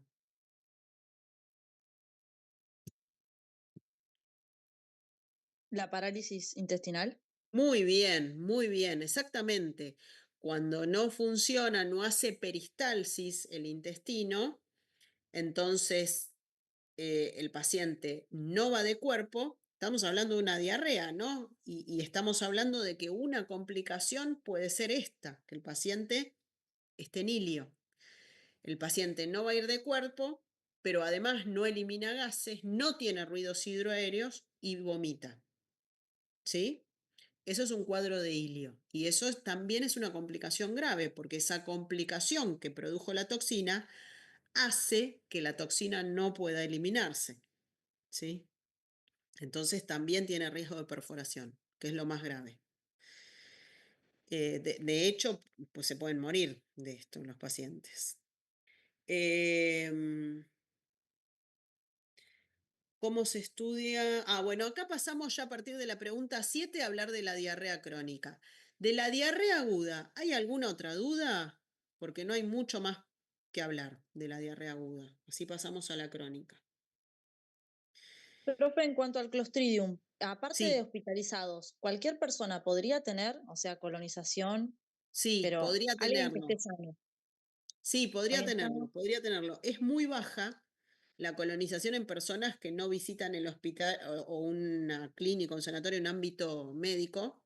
La parálisis intestinal. muy bien, exactamente. Cuando no funciona, no hace peristalsis el intestino, entonces el paciente no va de cuerpo. Estamos hablando de una diarrea, ¿no? Y estamos hablando de que una complicación puede ser esta, que el paciente esté en ilio. El paciente no va a ir de cuerpo, pero además no elimina gases, no tiene ruidos hidroaéreos y vomita. ¿Sí? Eso es un cuadro de ilio. Y eso también es una complicación grave, porque esa complicación que produjo la toxina hace que la toxina no pueda eliminarse. ¿Sí? Entonces también tiene riesgo de perforación, que es lo más grave. De hecho, pues se pueden morir de esto los pacientes. ¿Cómo se estudia? Bueno, acá pasamos ya a partir de la pregunta 7 a hablar de la diarrea crónica. De la diarrea aguda, ¿hay alguna otra duda? Porque no hay mucho más que hablar de la diarrea aguda. Así pasamos a la crónica. Profe, en cuanto al Clostridium, aparte de Sí, hospitalizados, ¿cualquier persona podría tener, o sea, colonización, sí, pero podría alguien que esté tenerlo. sano? Sí, podría ¿Alguien tenerlo, sano? podría tenerlo. Es muy baja la colonización en personas que no visitan el hospital o una clínica, un sanatorio en ámbito médico.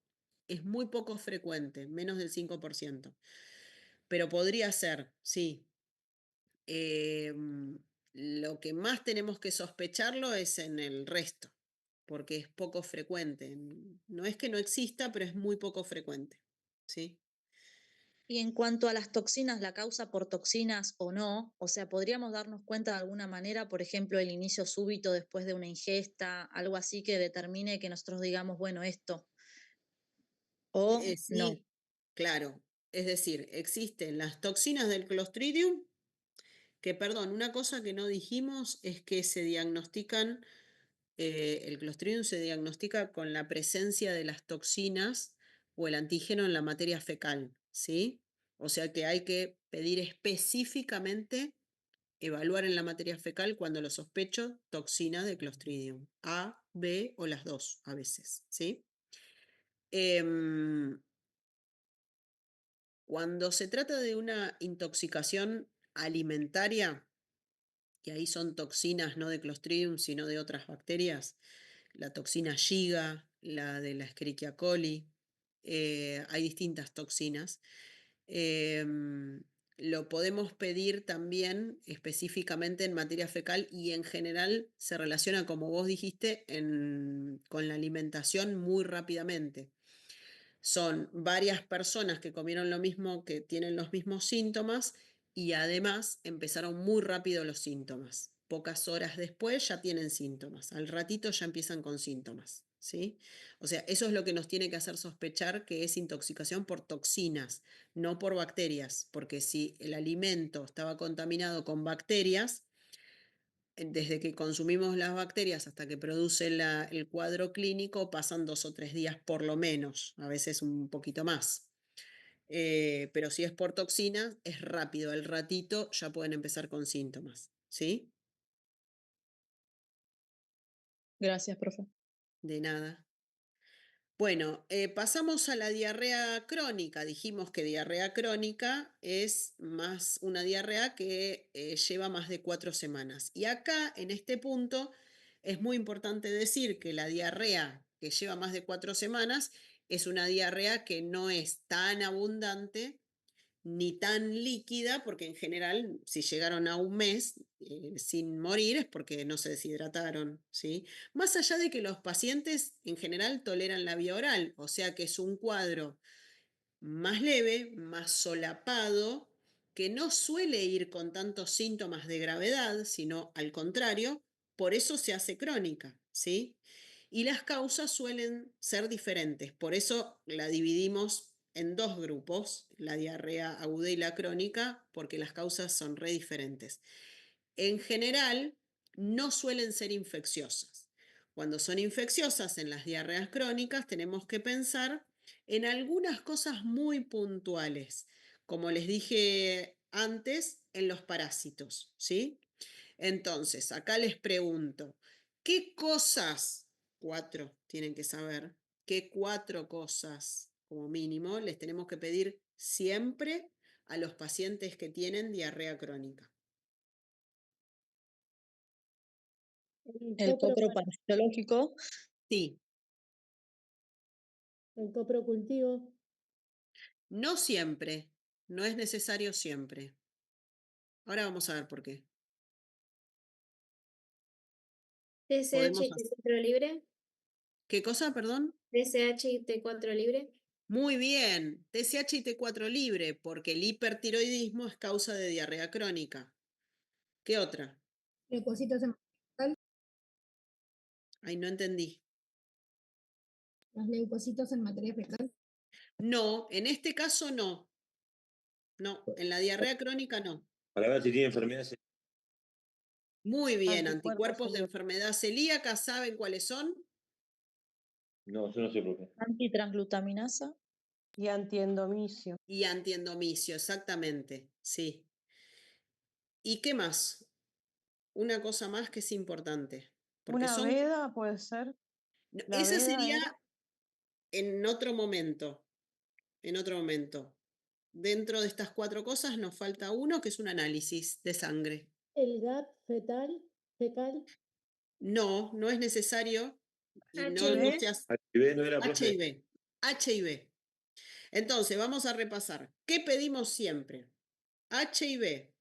Es muy poco frecuente, menos del 5%. Pero podría ser, sí. Lo que más tenemos que sospecharlo es en el resto, porque es poco frecuente. No es que no exista, pero es muy poco frecuente. ¿Sí? Y en cuanto a las toxinas, la causa por toxinas o no, o sea, podríamos darnos cuenta de alguna manera, por ejemplo, el inicio súbito después de una ingesta, algo así que determine que nosotros digamos, bueno, esto, o no. Sí, claro. Es decir, existen las toxinas del Clostridium, que, perdón, una cosa que no dijimos es que se diagnostican, el Clostridium se diagnostica con la presencia de las toxinas o el antígeno en la materia fecal, ¿sí? O sea que hay que pedir específicamente evaluar en la materia fecal cuando lo sospecho toxina de Clostridium, A, B o las dos a veces, ¿sí? Cuando se trata de una intoxicación alimentaria, y ahí son toxinas no de Clostridium, sino de otras bacterias, la toxina Shiga, la de la Escherichia coli, hay distintas toxinas. Lo podemos pedir también específicamente en materia fecal y en general se relaciona, como vos dijiste, con la alimentación muy rápidamente. Son varias personas que comieron lo mismo, que tienen los mismos síntomas y además empezaron muy rápido los síntomas. Pocas horas después ya tienen síntomas. Al ratito ya empiezan con síntomas, ¿sí? O sea, eso es lo que nos tiene que hacer sospechar que es intoxicación por toxinas, no por bacterias, porque si el alimento estaba contaminado con bacterias, desde que consumimos las bacterias hasta que produce el cuadro clínico pasan 2 o 3 días por lo menos, a veces un poquito más. Pero si es por toxinas, es rápido, al ratito ya pueden empezar con síntomas, ¿sí? Gracias, profe. De nada. Bueno, pasamos a la diarrea crónica. Dijimos que diarrea crónica es más una diarrea que lleva más de 4 semanas. Y acá, en este punto, es muy importante decir que la diarrea que lleva más de 4 semanas es una diarrea que no es tan abundante ni tan líquida, porque en general, si llegaron a un mes sin morir, es porque no se deshidrataron, ¿sí? Más allá de que los pacientes en general toleran la vía oral, o sea que es un cuadro más leve, más solapado, que no suele ir con tantos síntomas de gravedad, sino al contrario, por eso se hace crónica, ¿sí? Y las causas suelen ser diferentes, por eso la dividimos en dos grupos, la diarrea aguda y la crónica, porque las causas son re diferentes. En general, no suelen ser infecciosas. Cuando son infecciosas en las diarreas crónicas, tenemos que pensar en algunas cosas muy puntuales, como les dije antes, en los parásitos, ¿sí? Entonces, acá les pregunto, ¿qué cosas 4 tienen que saber qué 4 cosas, como mínimo, les tenemos que pedir siempre a los pacientes que tienen diarrea crónica. El copro parasitológico. Sí. El coprocultivo. No siempre, no es necesario siempre. Ahora vamos a ver por qué. TSH y T4 libre. ¿Qué cosa, perdón? TSH y T4 libre. Muy bien, TSH y T4 libre, porque el hipertiroidismo es causa de diarrea crónica. ¿Qué otra? Leucocitos en materia fecal. Ay, no entendí. Los leucocitos en materia fecal. No, en este caso no. No, en la diarrea crónica no. Para ver si tiene enfermedades. Muy bien, Anticuerpos anticuerpos de celíacos. enfermedad celíaca, ¿saben cuáles son? No, yo no sé por qué. Antitransglutaminasa. Y antiendomicio. Y antiendomicio, exactamente, sí. ¿Y qué más? Una cosa más que es importante. Porque Una son... veda puede ser. No, La esa veda sería era. en otro momento. En otro momento. Dentro de estas 4 cosas nos falta uno que es un análisis de sangre. El GAT fecal. No, no es necesario y no HIV. se hace. HIV no era, profe. HIV. HIV. Entonces, vamos a repasar. ¿Qué pedimos siempre? HIV,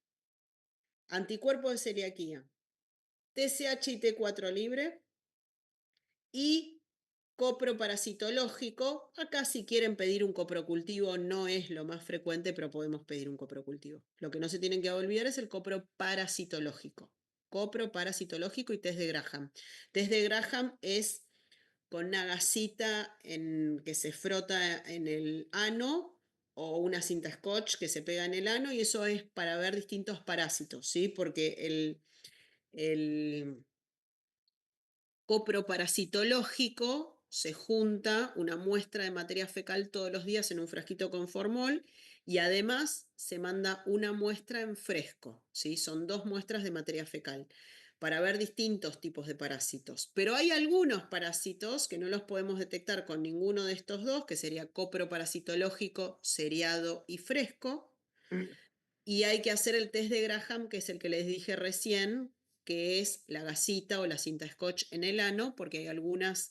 anticuerpos de celiaquía, TSH y T4 libre y copro parasitológico. Acá si quieren pedir un coprocultivo no es lo más frecuente, pero podemos pedir un coprocultivo. Lo que no se tienen que olvidar es el copro parasitológico. Copro parasitológico y test de Graham. Test de Graham es con una gasita que se frota en el ano o una cinta scotch que se pega en el ano y eso es para ver distintos parásitos, ¿sí? Porque el copro parasitológico se junta una muestra de materia fecal todos los días en un frasquito con formol y además se manda una muestra en fresco, ¿sí? Son 2 muestras de materia fecal para ver distintos tipos de parásitos. Pero hay algunos parásitos que no los podemos detectar con ninguno de estos dos, que sería copro parasitológico, seriado y fresco. Y hay que hacer el test de Graham, que es el que les dije recién, que es la gasita o la cinta scotch en el ano, porque hay algunos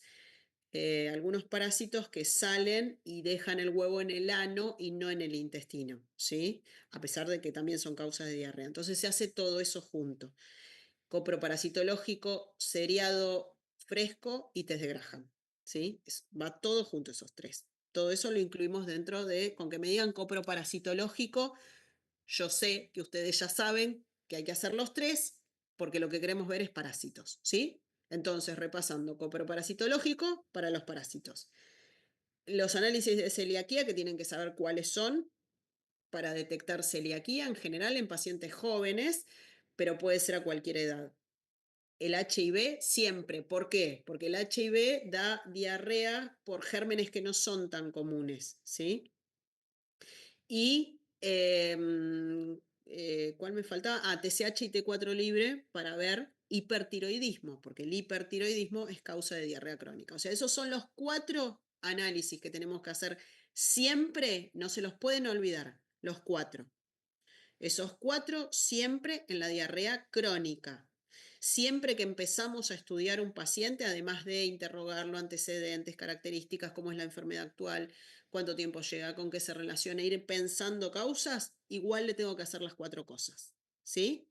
parásitos que salen y dejan el huevo en el ano y no en el intestino, ¿sí? A pesar de que también son causas de diarrea. Entonces se hace todo eso junto. Copro parasitológico, seriado fresco y test de Graham, ¿sí? Va todo junto esos 3. Todo eso lo incluimos dentro de, con que me digan copro parasitológico, yo sé que ustedes ya saben que hay que hacer los 3 porque lo que queremos ver es parásitos, ¿sí? Entonces, repasando, copro parasitológico para los parásitos. Los análisis de celiaquía que tienen que saber cuáles son para detectar celiaquía en general en pacientes jóvenes, pero puede ser a cualquier edad. El HIV siempre, ¿por qué? Porque el HIV da diarrea por gérmenes que no son tan comunes, ¿sí? Y ¿cuál me faltaba? TSH y T4 libre para ver hipertiroidismo, porque el hipertiroidismo es causa de diarrea crónica. O sea, esos son los 4 análisis que tenemos que hacer siempre, no se los pueden olvidar, los 4. Esos 4 siempre en la diarrea crónica. Siempre que empezamos a estudiar un paciente, además de interrogarlo, antecedentes, características, cómo es la enfermedad actual, cuánto tiempo lleva, con qué se relaciona, ir pensando causas, igual le tengo que hacer las 4 cosas, ¿sí?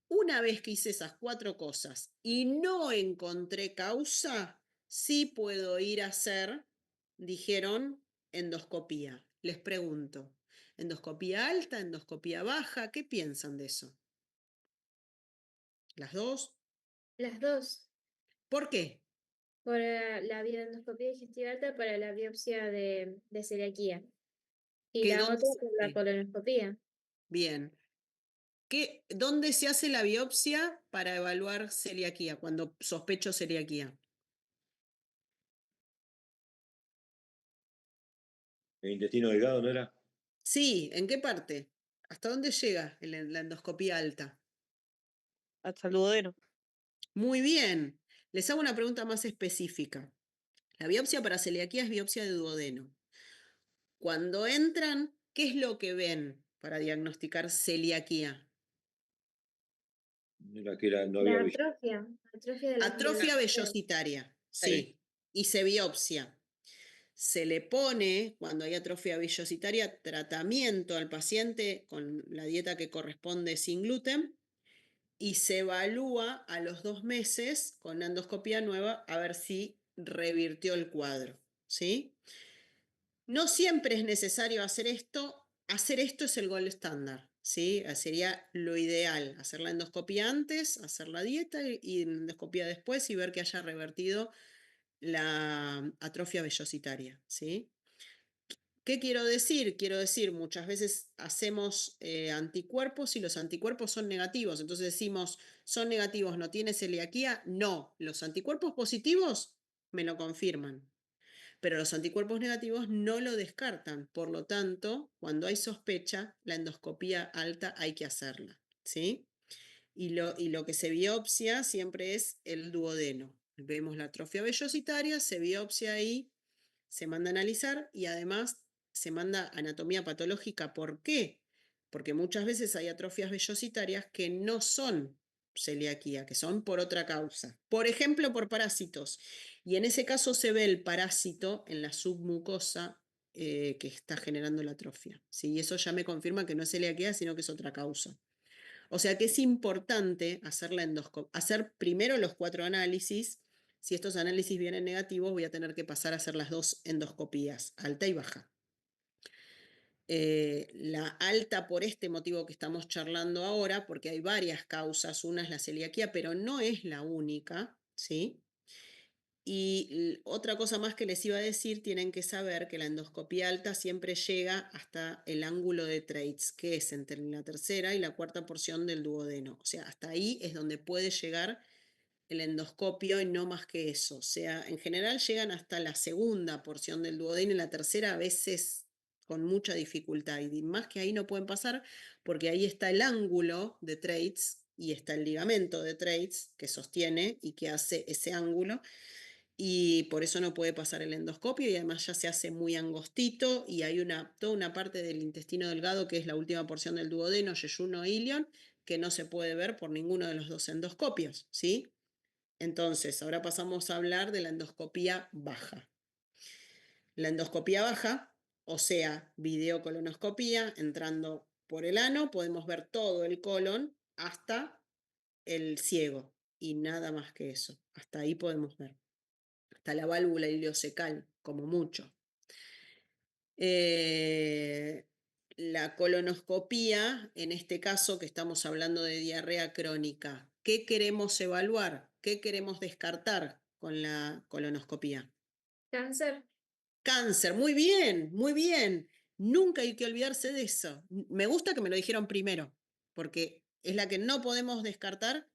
Una vez que hice esas 4 cosas y no encontré causa, sí puedo ir a hacer, dijeron, endoscopía. Les pregunto, ¿endoscopía alta, endoscopía baja? ¿Qué piensan de eso? ¿Las 2? Las 2. ¿Por qué? Por la endoscopia digestiva alta para la biopsia de celiaquía. Y la otra por la colonoscopia. Bien. ¿Dónde se hace la biopsia para evaluar celiaquía, cuando sospecho celiaquía? ¿El intestino delgado no era? Sí, ¿en qué parte? ¿Hasta dónde llega la endoscopía alta? Hasta el duodeno. Muy bien. Les hago una pregunta más específica. La biopsia para celiaquía es biopsia de duodeno. Cuando entran, ¿qué es lo que ven para diagnosticar celiaquía? No había La atrofia de la Atrofia vellositaria, sí, y se biopsia. Se le pone, cuando hay atrofia vellositaria, tratamiento al paciente con la dieta que corresponde sin gluten y se evalúa a los 2 meses con una endoscopía nueva a ver si revirtió el cuadro, ¿sí? No siempre es necesario hacer esto es el gold estándar, ¿sí? Sería lo ideal, hacer la endoscopía antes, hacer la dieta y endoscopía después y ver que haya revertido la atrofia vellositaria, ¿sí? ¿Qué quiero decir? Quiero decir, muchas veces hacemos anticuerpos y los anticuerpos son negativos. Entonces decimos, ¿son negativos? ¿No tiene celiaquía? No. Los anticuerpos positivos me lo confirman. Pero los anticuerpos negativos no lo descartan. Por lo tanto, cuando hay sospecha, la endoscopía alta hay que hacerla, ¿sí? Y lo que se biopsia siempre es el duodeno. Vemos la atrofia vellositaria, se biopsia ahí, se manda a analizar y además se manda anatomía patológica. ¿Por qué? Porque muchas veces hay atrofias vellositarias que no son celiaquía, que son por otra causa. Por ejemplo, por parásitos. Y en ese caso se ve el parásito en la submucosa que está generando la atrofia, ¿sí? Y eso ya me confirma que no es celiaquía, sino que es otra causa. O sea que es importante hacer primero los 4 análisis. Si estos análisis vienen negativos, voy a tener que pasar a hacer las 2 endoscopías, alta y baja. La alta por este motivo que estamos charlando ahora, porque hay varias causas, una es la celiaquía, pero no es la única, ¿sí? Y otra cosa más que les iba a decir, tienen que saber que la endoscopía alta siempre llega hasta el ángulo de Treitz, que es entre la tercera y la cuarta porción del duodeno. O sea, hasta ahí es donde puede llegar el endoscopio y no más que eso. O sea, en general llegan hasta la segunda porción del duodeno y la tercera a veces con mucha dificultad. Y más que ahí no pueden pasar porque ahí está el ángulo de Treitz y está el ligamento de Treitz que sostiene y que hace ese ángulo y por eso no puede pasar el endoscopio y además ya se hace muy angostito y hay toda una parte del intestino delgado que es la última porción del duodeno, yeyuno e ilion, que no se puede ver por ninguno de los 2 endoscopios, ¿sí? Entonces, ahora pasamos a hablar de la endoscopía baja. La endoscopía baja, o sea, videocolonoscopía, entrando por el ano, podemos ver todo el colon hasta el ciego y nada más que eso. Hasta ahí podemos ver. Hasta la válvula ileocecal, como mucho. La colonoscopía, en este caso que estamos hablando de diarrea crónica, ¿qué queremos evaluar? ¿Qué queremos descartar con la colonoscopía? Cáncer. Cáncer, muy bien, muy bien. Nunca hay que olvidarse de eso. Me gusta que me lo dijeron primero, porque es la que no podemos descartar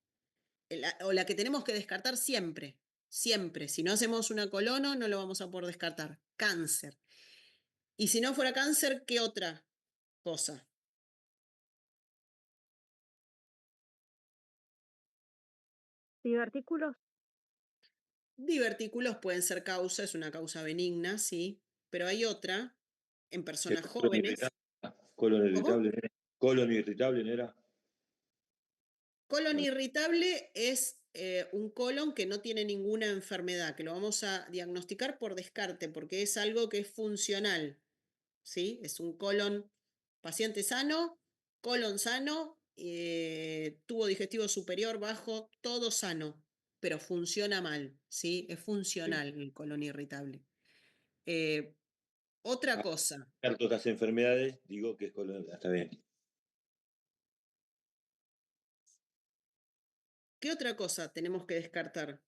o la que tenemos que descartar siempre. Siempre. Si no hacemos una colono, no lo vamos a poder descartar. Cáncer. Y si no fuera cáncer, ¿qué otra cosa? ¿Divertículos? Divertículos pueden ser causa, es una causa benigna, sí, pero hay otra en personas jóvenes. Colon irritable. Colon irritable, ¿no era? Colon irritable es un colon que no tiene ninguna enfermedad, que lo vamos a diagnosticar por descarte, porque es algo que es funcional, ¿sí? Es un colon, paciente sano, colon sano, tubo digestivo superior, bajo, todo sano, pero funciona mal, ¿sí? Es funcional el colon irritable. Otra cosa. Otras enfermedades, digo que es colon, está bien. ¿Qué otra cosa tenemos que descartar?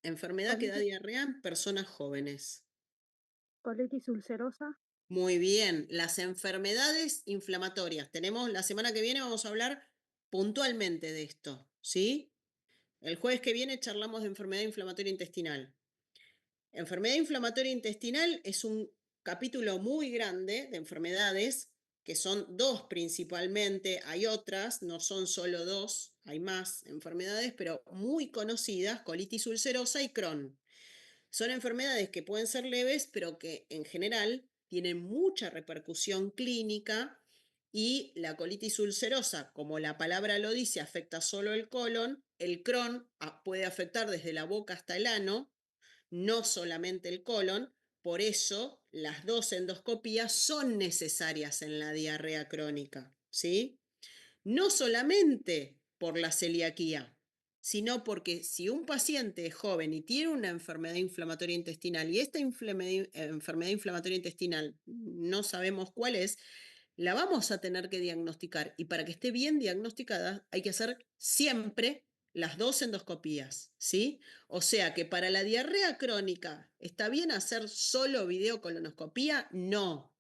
Enfermedad que da diarrea en personas jóvenes. ¿Colitis ulcerosa? Muy bien, las enfermedades inflamatorias. La semana que viene vamos a hablar puntualmente de esto, ¿sí? El jueves que viene charlamos de enfermedad inflamatoria intestinal. Enfermedad inflamatoria intestinal es un capítulo muy grande de enfermedades, que son 2 principalmente, hay otras, no son solo 2, hay más enfermedades, pero muy conocidas, colitis ulcerosa y Crohn. Son enfermedades que pueden ser leves, pero que en general tienen mucha repercusión clínica, y la colitis ulcerosa, como la palabra lo dice, afecta solo el colon. El Crohn puede afectar desde la boca hasta el ano, no solamente el colon. Por eso las 2 endoscopías son necesarias en la diarrea crónica, ¿sí? No solamente por la celiaquía, sino porque si un paciente es joven y tiene una enfermedad inflamatoria intestinal, y esta enfermedad inflamatoria intestinal no sabemos cuál es, la vamos a tener que diagnosticar. Y para que esté bien diagnosticada hay que hacer siempre las 2 endoscopías, ¿sí? O sea que para la diarrea crónica, ¿está bien hacer solo videocolonoscopía? No.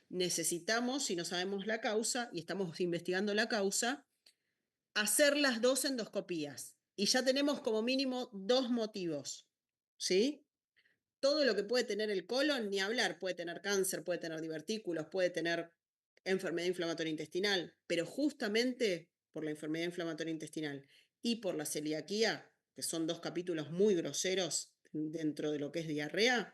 Necesitamos, si no sabemos la causa y estamos investigando la causa, hacer las 2 endoscopías. Y ya tenemos como mínimo 2 motivos, ¿sí? Todo lo que puede tener el colon, ni hablar, puede tener cáncer, puede tener divertículos, puede tener enfermedad inflamatoria intestinal, pero justamente por la enfermedad inflamatoria intestinal y por la celiaquía, que son 2 capítulos muy groseros dentro de lo que es diarrea,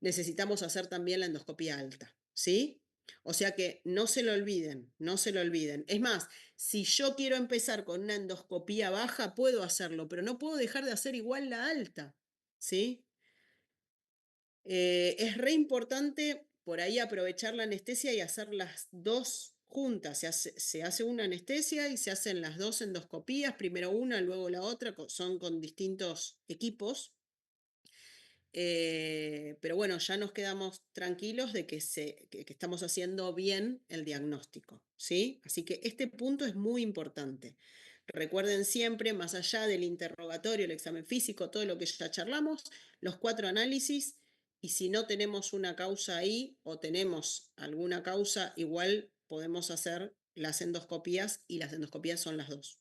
necesitamos hacer también la endoscopía alta, ¿sí? O sea que no se lo olviden, no se lo olviden. Es más, si yo quiero empezar con una endoscopía baja, puedo hacerlo, pero no puedo dejar de hacer igual la alta, ¿sí? Es re importante por ahí aprovechar la anestesia y hacer las 2 juntas. Se hace una anestesia y se hacen las 2 endoscopías, primero una, luego la otra, son con distintos equipos. Pero bueno, ya nos quedamos tranquilos de que estamos haciendo bien el diagnóstico, ¿sí? Así que este punto es muy importante. Recuerden siempre, más allá del interrogatorio, el examen físico, todo lo que ya charlamos, los 4 análisis, y si no tenemos una causa ahí o tenemos alguna causa, igual podemos hacer las endoscopías, y las endoscopías son las 2,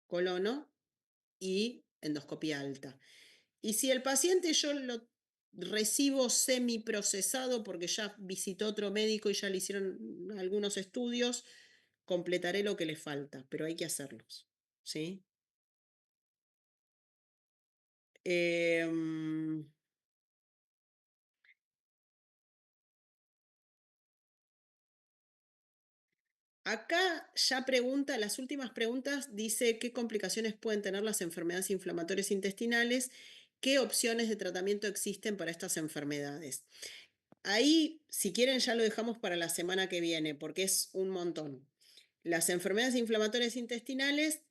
colono y endoscopía alta. Y si el paciente yo lo recibo semiprocesado porque ya visitó otro médico y ya le hicieron algunos estudios, completaré lo que le falta, pero hay que hacerlos, ¿sí? Acá ya pregunta, las últimas preguntas, dice qué complicaciones pueden tener las enfermedades inflamatorias intestinales, qué opciones de tratamiento existen para estas enfermedades. Ahí, si quieren, ya lo dejamos para la semana que viene, porque es un montón. Las enfermedades inflamatorias intestinales,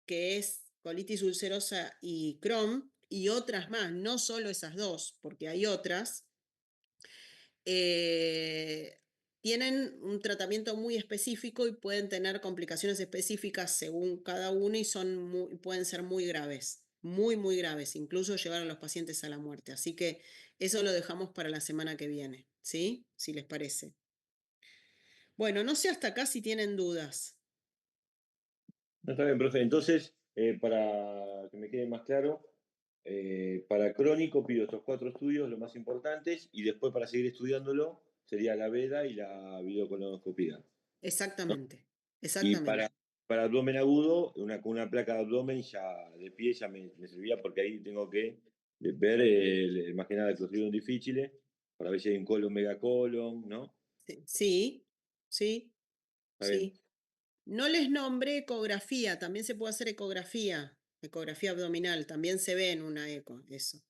que es colitis ulcerosa y Crohn, y otras más, no solo esas 2, porque hay otras, tienen un tratamiento muy específico y pueden tener complicaciones específicas según cada uno, y pueden ser muy graves, muy, muy graves, incluso llevar a los pacientes a la muerte. Así que eso lo dejamos para la semana que viene, ¿sí? Si les parece. Bueno, no sé hasta acá si tienen dudas. No, está bien, profe. Entonces, para que me quede más claro, para crónico pido estos 4 estudios, los más importantes, y después para seguir estudiándolo sería la veda y la videocolonoscopía. Exactamente, Y exactamente. para abdomen agudo, con una placa de abdomen ya de pie ya me servía, porque ahí tengo que ver más que nada el Clostridium difficile, para ver si hay un colon megacolon, ¿no? Sí, sí, Está bien. sí. No les nombré ecografía, también se puede hacer ecografía abdominal, también se ve en una eco, eso.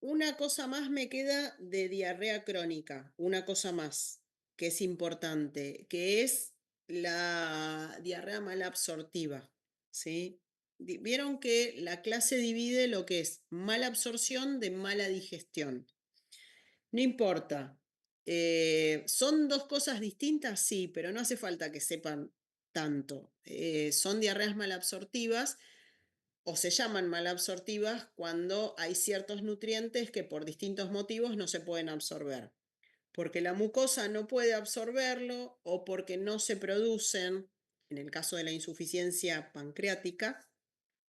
Una cosa más me queda de diarrea crónica, una cosa más que es importante, que es la diarrea malabsortiva, ¿sí? Vieron que la clase divide lo que es mala absorción de mala digestión. No importa. ¿Son 2 cosas distintas? Sí, pero no hace falta que sepan tanto. Son diarreas malabsortivas, o se llaman malabsortivas cuando hay ciertos nutrientes que por distintos motivos no se pueden absorber. Porque la mucosa no puede absorberlo, o porque no se producen, en el caso de la insuficiencia pancreática,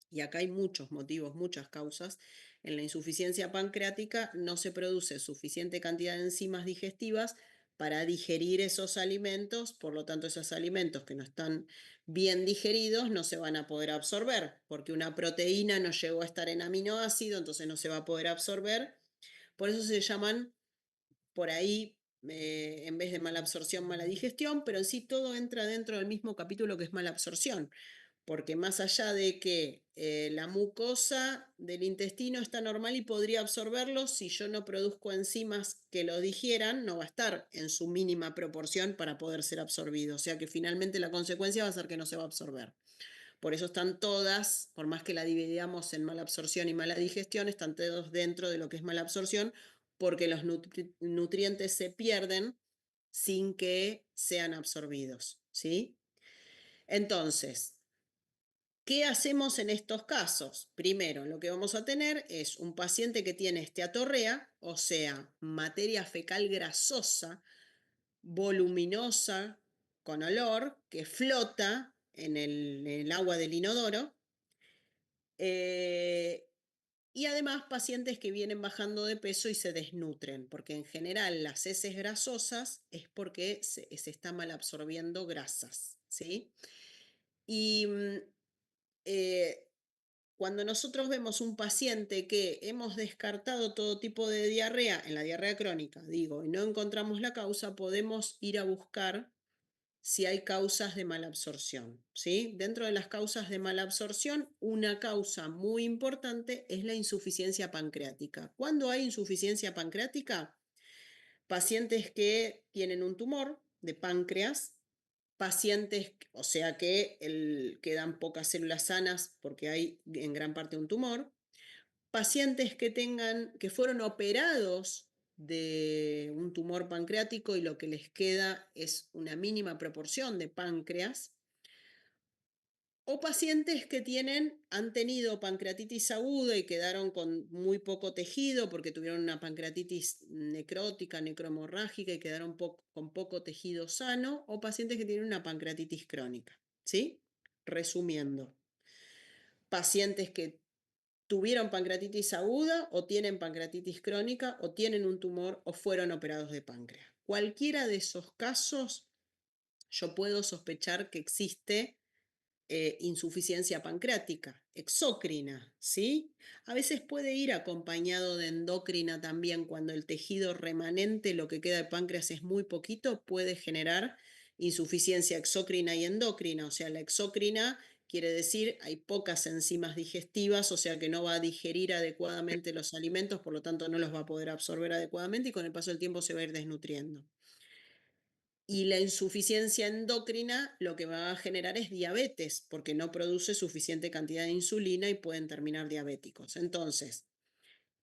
y acá hay muchos motivos, muchas causas. En la insuficiencia pancreática no se produce suficiente cantidad de enzimas digestivas para digerir esos alimentos, por lo tanto esos alimentos que no están bien digeridos no se van a poder absorber, porque una proteína no llegó a estar en aminoácido, entonces no se va a poder absorber. Por eso se llaman por ahí, en vez de mala absorción, mala digestión, pero en sí todo entra dentro del mismo capítulo que es mala absorción, porque más allá de que la mucosa del intestino está normal y podría absorberlo, si yo no produzco enzimas que lo digieran, no va a estar en su mínima proporción para poder ser absorbido. O sea que finalmente la consecuencia va a ser que no se va a absorber. Por eso están todas, por más que la dividamos en mala absorción y mala digestión, están todos dentro de lo que es mala absorción, porque los nutrientes se pierden sin que sean absorbidos, ¿sí? Entonces, ¿qué hacemos en estos casos? Primero, lo que vamos a tener es un paciente que tiene esteatorrea, o sea, materia fecal grasosa, voluminosa, con olor, que flota en el agua del inodoro. Y además pacientes que vienen bajando de peso y se desnutren, porque en general las heces grasosas es porque se está mal absorbiendo grasas, ¿sí? Y cuando nosotros vemos un paciente que hemos descartado todo tipo de diarrea, en la diarrea crónica, digo, y no encontramos la causa, podemos ir a buscar si hay causas de malabsorción, ¿sí? Dentro de las causas de malabsorción, una causa muy importante es la insuficiencia pancreática. ¿Cuándo hay insuficiencia pancreática? Pacientes que tienen un tumor de páncreas, pacientes, o sea que quedan pocas células sanas porque hay en gran parte un tumor, pacientes que fueron operados de un tumor pancreático y lo que les queda es una mínima proporción de páncreas, o pacientes que han tenido pancreatitis aguda y quedaron con muy poco tejido porque tuvieron una pancreatitis necrótica, necrohemorrágica y quedaron con poco tejido sano, o pacientes que tienen una pancreatitis crónica, ¿sí? Resumiendo, pacientes que tuvieron pancreatitis aguda o tienen pancreatitis crónica o tienen un tumor o fueron operados de páncreas. Cualquiera de esos casos yo puedo sospechar que existe insuficiencia pancreática, exócrina, ¿sí? A veces puede ir acompañado de endocrina también cuando el tejido remanente, lo que queda de páncreas es muy poquito, puede generar insuficiencia exócrina y endocrina, o sea, la exócrina quiere decir hay pocas enzimas digestivas, o sea que no va a digerir adecuadamente los alimentos, por lo tanto no los va a poder absorber adecuadamente y con el paso del tiempo se va a ir desnutriendo. Y la insuficiencia endocrina lo que va a generar es diabetes, porque no produce suficiente cantidad de insulina y pueden terminar diabéticos. Entonces,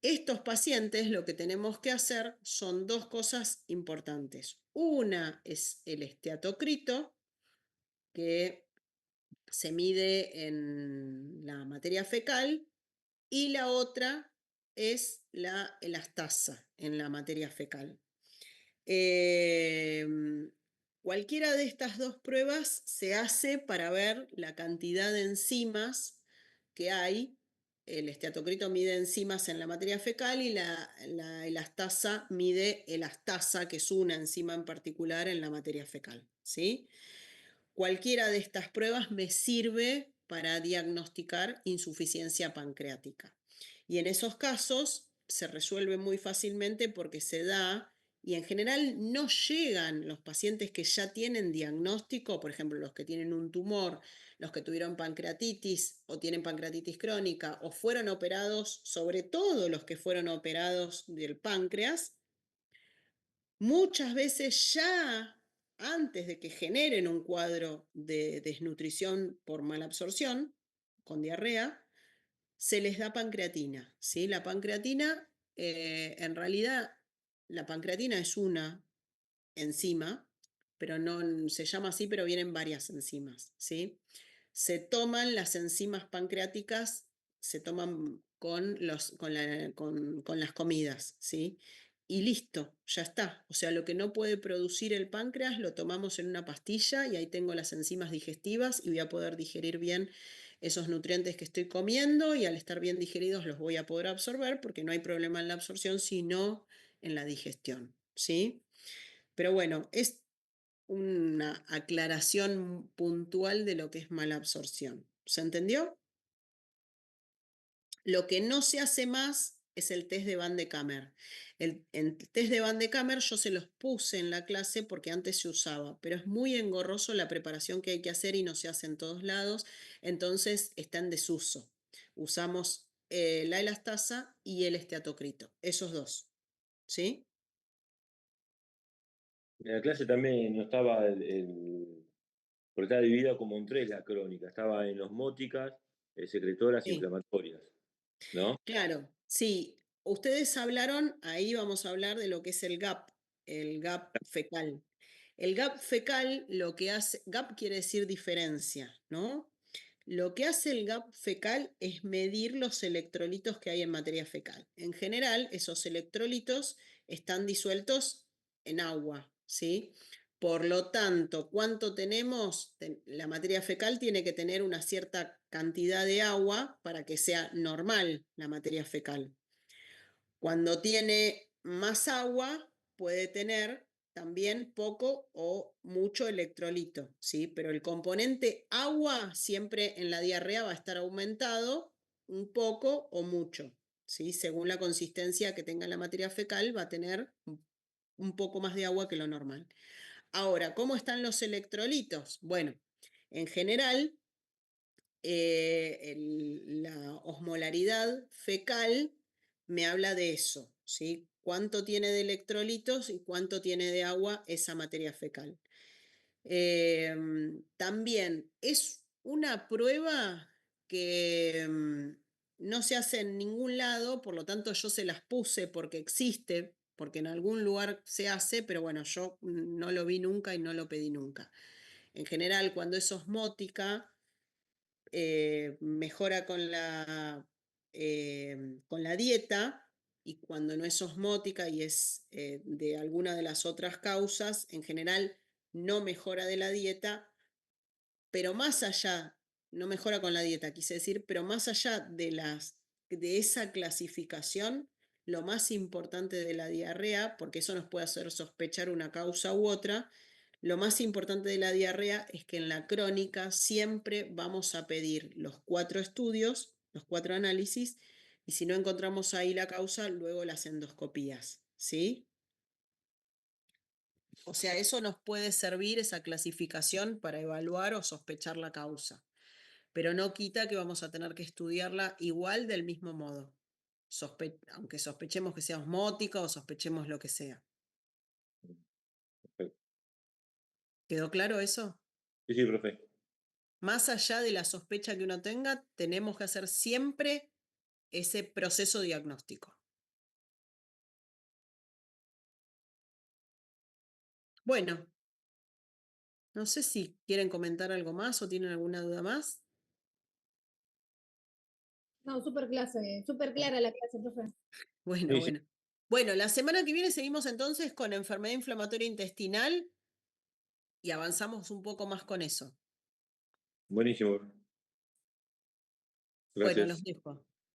estos pacientes lo que tenemos que hacer son dos cosas importantes. Una es el esteatocrito, que se mide en la materia fecal, y la otra es la elastasa en la materia fecal. Cualquiera de estas dos pruebas se hace para ver la cantidad de enzimas que hay. El esteatocrito mide enzimas en la materia fecal y la elastasa mide elastasa, que es una enzima en particular en la materia fecal, ¿sí? Cualquiera de estas pruebas me sirve para diagnosticar insuficiencia pancreática. Y en esos casos se resuelve muy fácilmente porque se da, y en general no llegan los pacientes que ya tienen diagnóstico, por ejemplo, los que tienen un tumor, los que tuvieron pancreatitis o tienen pancreatitis crónica o fueron operados, sobre todo los que fueron operados del páncreas, muchas veces ya antes de que generen un cuadro de desnutrición por malabsorción, con diarrea, se les da pancreatina, ¿sí? La pancreatina, en realidad, la pancreatina es una enzima, pero no se llama así, pero vienen varias enzimas, ¿sí? Se toman las enzimas pancreáticas, se toman con las comidas, ¿sí? Y listo, ya está. O sea, lo que no puede producir el páncreas lo tomamos en una pastilla y ahí tengo las enzimas digestivas y voy a poder digerir bien esos nutrientes que estoy comiendo, y al estar bien digeridos los voy a poder absorber porque no hay problema en la absorción, sino en la digestión, ¿sí? Pero bueno, es una aclaración puntual de lo que es mala absorción. ¿Se entendió? Lo que no se hace más es el test de Van de Kammer. El test de Van de Kammer yo se los puse en la clase porque antes se usaba, pero es muy engorroso la preparación que hay que hacer y no se hace en todos lados, entonces está en desuso. Usamos la elastasa y el esteatocrito, esos dos, ¿sí? En la clase también no estaba porque estaba dividida como en tres la crónica. Estaba en osmóticas, secretoras, Sí. inflamatorias, ¿no? Claro, sí. Ustedes hablaron, ahí vamos a hablar de lo que es el GAP fecal. El GAP fecal lo que hace, GAP quiere decir diferencia, ¿no? Lo que hace el GAP fecal es medir los electrolitos que hay en materia fecal. En general, esos electrolitos están disueltos en agua, ¿sí? Por lo tanto, ¿cuánto tenemos? La materia fecal tiene que tener una cierta cantidad de agua para que sea normal la materia fecal. Cuando tiene más agua, puede tener también poco o mucho electrolito, ¿sí? Pero el componente agua siempre en la diarrea va a estar aumentado un poco o mucho, ¿sí? Según la consistencia que tenga la materia fecal, va a tener un poco más de agua que lo normal. Ahora, ¿cómo están los electrolitos? Bueno, en general, la osmolaridad fecal me habla de eso, ¿sí? Cuánto tiene de electrolitos y cuánto tiene de agua esa materia fecal. También es una prueba que no se hace en ningún lado, por lo tanto yo se las puse porque existe, porque en algún lugar se hace, pero bueno, yo no lo vi nunca y no lo pedí nunca. En general, cuando es osmótica, mejora con la dieta, y cuando no es osmótica y es de alguna de las otras causas, en general no mejora de la dieta, pero más allá, no mejora con la dieta, quise decir, pero más allá de esa clasificación, lo más importante de la diarrea, porque eso nos puede hacer sospechar una causa u otra, lo más importante de la diarrea es que en la crónica siempre vamos a pedir los 4 estudios, los 4 análisis, y si no encontramos ahí la causa, luego las endoscopías, ¿sí? O sea, eso nos puede servir, esa clasificación, para evaluar o sospechar la causa, pero no quita que vamos a tener que estudiarla igual del mismo modo, aunque sospechemos que sea osmótica o sospechemos lo que sea. Perfecto. ¿Quedó claro eso? Sí, sí, profe. Más allá de la sospecha que uno tenga, tenemos que hacer siempre ese proceso diagnóstico. Bueno, no sé si quieren comentar algo más o tienen alguna duda más. No, súper clara la clase, profe. Bueno, Sí, sí. bueno. Bueno, la semana que viene seguimos entonces con enfermedad inflamatoria intestinal y avanzamos un poco más con eso. Buenísimo. Bueno, Gracias. los dejo.